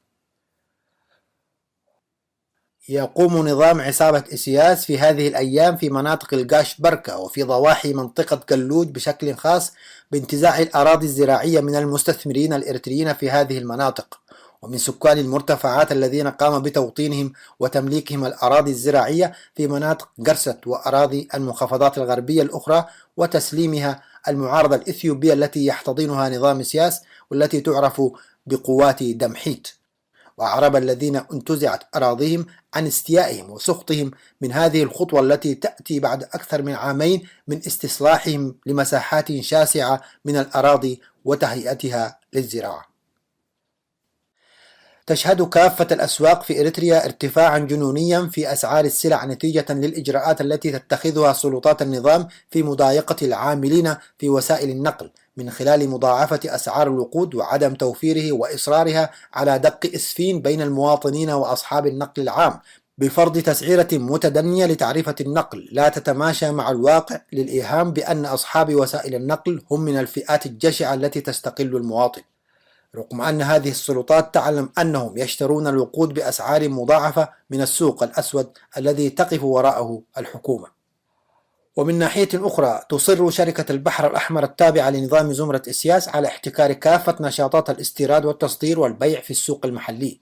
يقوم نظام عصابة إسياس في هذه الأيام في مناطق القاش بركة وفي ضواحي منطقة قلوج بشكل خاص بانتزاع الأراضي الزراعية من المستثمرين الإريتريين في هذه المناطق ومن سكان المرتفعات الذين قام بتوطينهم وتمليكهم الأراضي الزراعية في مناطق قرست وأراضي المحافظات الغربية الأخرى، وتسليمها المعارضة الإثيوبية التي يحتضنها نظام سياس والتي تعرف بقوات دمحيت. وأعرب الذين انتزعت أراضيهم عن استيائهم وسخطهم من هذه الخطوة التي تأتي بعد أكثر من عامين من استصلاحهم لمساحات شاسعة من الأراضي وتهيئتها للزراعة. تشهد كافة الأسواق في إريتريا ارتفاعا جنونيا في أسعار السلع نتيجة للإجراءات التي تتخذها سلطات النظام في مضايقة العاملين في وسائل النقل من خلال مضاعفة أسعار الوقود وعدم توفيره وإصرارها على دق إسفين بين المواطنين وأصحاب النقل العام بفرض تسعيرة متدنية لتعرفة النقل لا تتماشى مع الواقع، للإيهام بأن أصحاب وسائل النقل هم من الفئات الجشعة التي تستقل المواطن، رغم أن هذه السلطات تعلم أنهم يشترون الوقود بأسعار مضاعفة من السوق الأسود الذي تقف وراءه الحكومة. ومن ناحية أخرى تصر شركة البحر الأحمر التابعة لنظام زمرة إسياس على احتكار كافة نشاطات الاستيراد والتصدير والبيع في السوق المحلي،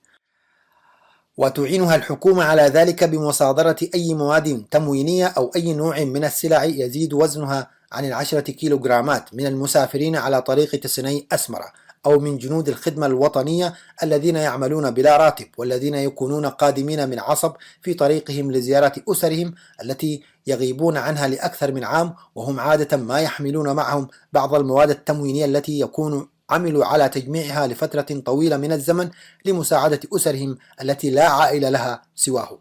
وتعينها الحكومة على ذلك بمصادرة أي مواد تموينية أو أي نوع من السلع يزيد وزنها عن 10 كيلوغرامات من المسافرين على طريق تسني أسمرة أو من جنود الخدمة الوطنية الذين يعملون بلا راتب والذين يكونون قادمين من عصب في طريقهم لزيارة أسرهم التي يغيبون عنها لأكثر من عام، وهم عادة ما يحملون معهم بعض المواد التموينية التي يكون عملوا على تجميعها لفترة طويلة من الزمن لمساعدة أسرهم التي لا عائلة لها سواهم.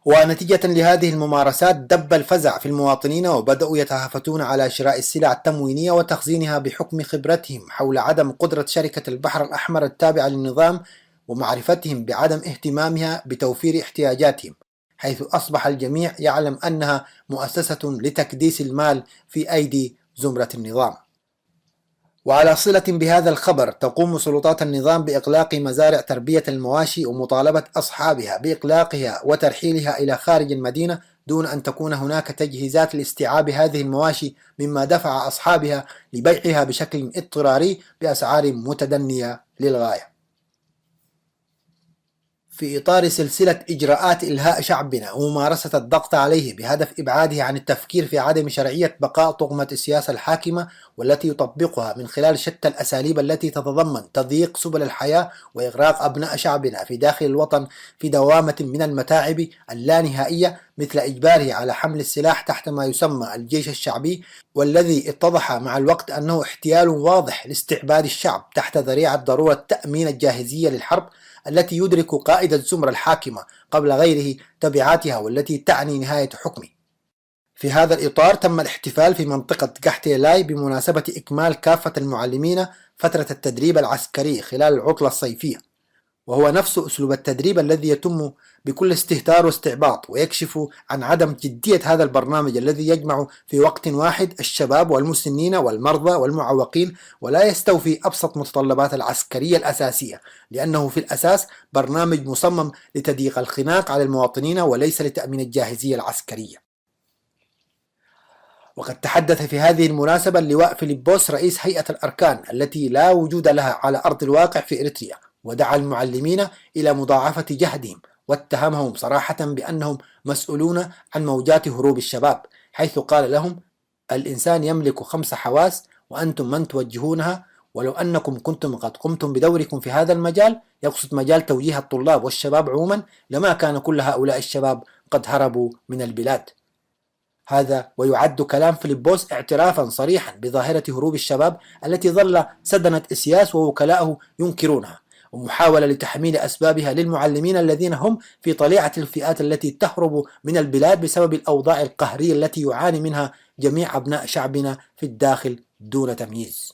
ونتيجة لهذه الممارسات دب الفزع في المواطنين وبدأوا يتهافتون على شراء السلع التموينية وتخزينها بحكم خبرتهم حول عدم قدرة شركة البحر الأحمر التابعة للنظام ومعرفتهم بعدم اهتمامها بتوفير احتياجاتهم، حيث أصبح الجميع يعلم أنها مؤسسة لتكديس المال في أيدي زمرة النظام. وعلى صلة بهذا الخبر تقوم سلطات النظام بإغلاق مزارع تربية المواشي ومطالبة أصحابها بإغلاقها وترحيلها إلى خارج المدينة دون أن تكون هناك تجهيزات لاستيعاب هذه المواشي، مما دفع أصحابها لبيعها بشكل اضطراري بأسعار متدنية للغاية. في إطار سلسلة إجراءات إلهاء شعبنا وممارسة الضغط عليه بهدف إبعاده عن التفكير في عدم شرعية بقاء طغمة السياسة الحاكمة والتي يطبقها من خلال شتى الأساليب التي تتضمن تضييق سبل الحياة وإغراق أبناء شعبنا في داخل الوطن في دوامة من المتاعب اللانهائية، مثل إجباره على حمل السلاح تحت ما يسمى الجيش الشعبي، والذي اتضح مع الوقت أنه احتيال واضح لاستعباد الشعب تحت ذريعة ضرورة تأمين الجاهزية للحرب التي يدرك قائد الزمرة الحاكمة قبل غيره تبعاتها والتي تعني نهاية حكمه. في هذا الإطار تم الاحتفال في منطقة قحتيلاي بمناسبة إكمال كافة المعلمين فترة التدريب العسكري خلال العطلة الصيفية، وهو نفس أسلوب التدريب الذي يتم بكل استهتار واستعباط، ويكشف عن عدم جدية هذا البرنامج الذي يجمع في وقت واحد الشباب والمسنين والمرضى والمعوقين، ولا يستوفي أبسط متطلبات العسكرية الأساسية، لأنه في الأساس برنامج مصمم لتضييق الخناق على المواطنين وليس لتأمين الجاهزية العسكرية. وقد تحدث في هذه المناسبة اللواء فيليبوس رئيس هيئة الأركان التي لا وجود لها على أرض الواقع في إريتريا، ودعا المعلمين إلى مضاعفة جهدهم، واتهمهم صراحة بأنهم مسؤولون عن موجات هروب الشباب، حيث قال لهم: الإنسان يملك 5 حواس وأنتم من توجهونها، ولو أنكم كنتم قد قمتم بدوركم في هذا المجال، يقصد مجال توجيه الطلاب والشباب عموما، لما كان كل هؤلاء الشباب قد هربوا من البلاد. هذا ويعد كلام فيليبوس اعترافا صريحا بظاهرة هروب الشباب التي ظل سدنة إسياس ووكلاءه ينكرونها، ومحاولة لتحميل أسبابها للمعلمين الذين هم في طليعة الفئات التي تهرب من البلاد بسبب الأوضاع القهرية التي يعاني منها جميع أبناء شعبنا في الداخل دون تمييز.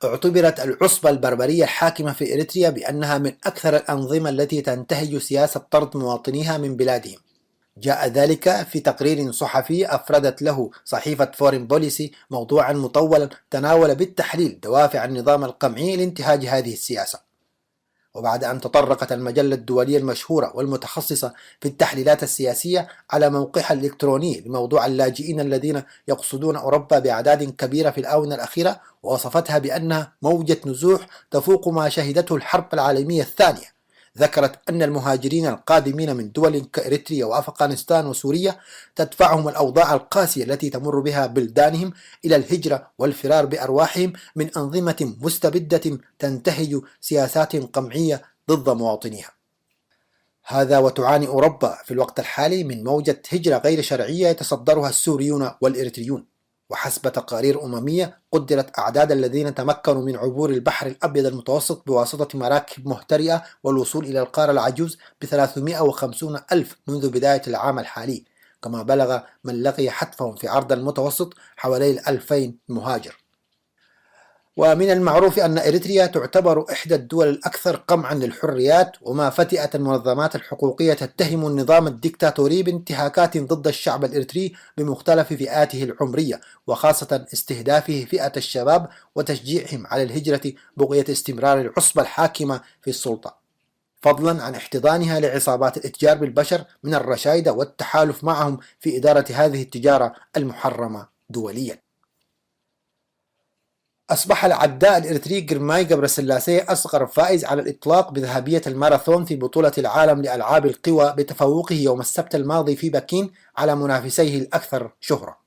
اعتبرت العصبة البربرية الحاكمة في إريتريا بأنها من أكثر الأنظمة التي تنتهج سياسة طرد مواطنيها من بلادهم. جاء ذلك في تقرير صحفي أفردت له صحيفة فورين بوليسي موضوعا مطولا تناول بالتحليل دوافع النظام القمعي لانتهاج هذه السياسة. وبعد أن تطرقت المجلة الدولية المشهورة والمتخصصة في التحليلات السياسية على موقعها الإلكتروني لموضوع اللاجئين الذين يقصدون أوروبا بأعداد كبيرة في الآونة الأخيرة، ووصفتها بأنها موجة نزوح تفوق ما شهدته الحرب العالمية الثانية، ذكرت أن المهاجرين القادمين من دول كإريتريا وأفغانستان وسوريا تدفعهم الأوضاع القاسية التي تمر بها بلدانهم إلى الهجرة والفرار بأرواحهم من أنظمة مستبدة تنتهج سياسات قمعية ضد مواطنيها. هذا وتعاني أوروبا في الوقت الحالي من موجة هجرة غير شرعية يتصدرها السوريون والإريتريون، وحسب تقارير أممية قدرت أعداد الذين تمكنوا من عبور البحر الأبيض المتوسط بواسطة مراكب مهترئة والوصول إلى القارة العجوز ب350 ألف منذ بداية العام الحالي، كما بلغ من لقي حتفهم في عرض المتوسط حوالي 2000 مهاجر. ومن المعروف أن إريتريا تعتبر إحدى الدول الأكثر قمعا للحريات، وما فتئت المنظمات الحقوقية تتهم النظام الديكتاتوري بانتهاكات ضد الشعب الإريتري بمختلف فئاته العمرية، وخاصة استهدافه فئة الشباب وتشجيعهم على الهجرة بغية استمرار العصبة الحاكمة في السلطة، فضلا عن احتضانها لعصابات الإتجار بالبشر من الرشايدة والتحالف معهم في إدارة هذه التجارة المحرمة دوليا. أصبح العداء الإريتري جرماي غبرسلاسي أصغر فائز على الإطلاق بذهبية الماراثون في بطولة العالم لألعاب القوى بتفوقه يوم السبت الماضي في بكين على منافسيه الأكثر شهرة.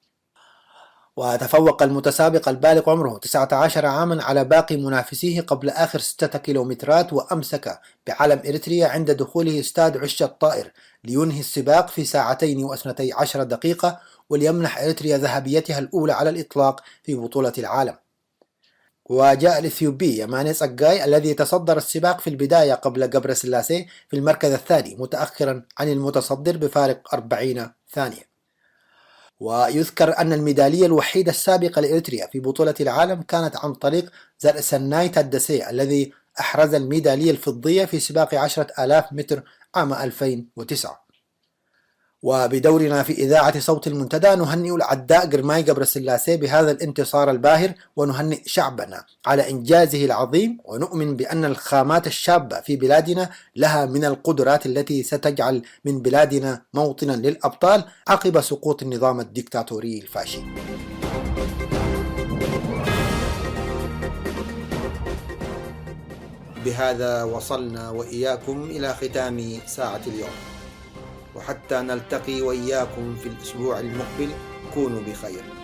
وتفوق المتسابق البالغ عمره 19 عاما على باقي منافسيه قبل آخر 6 كيلومترات، وأمسك بعلم إريتريا عند دخوله استاد عش الطائر لينهي السباق في 2:12 دقيقة، وليمنح إريتريا ذهبيتها الأولى على الإطلاق في بطولة العالم. وجاء الإثيوبي يماني سقاي الذي تصدر السباق في البداية قبل غبرسلاسي في المركز الثاني متأخرا عن المتصدر بفارق 40 ثانية. ويذكر أن الميدالية الوحيدة السابقة لإريتريا في بطولة العالم كانت عن طريق زرسناي تادسي الذي أحرز الميدالية الفضية في سباق 10,000 متر عام 2009. وبدورنا في إذاعة صوت المنتدى نهنئ العداء جرماي غبرسلاسي بهذا الانتصار الباهر، ونهنئ شعبنا على إنجازه العظيم، ونؤمن بأن الخامات الشابة في بلادنا لها من القدرات التي ستجعل من بلادنا موطنا للأبطال عقب سقوط النظام الديكتاتوري الفاشي. بهذا وصلنا وإياكم إلى ختام ساعة اليوم، وحتى نلتقي وإياكم في الأسبوع المقبل كونوا بخير.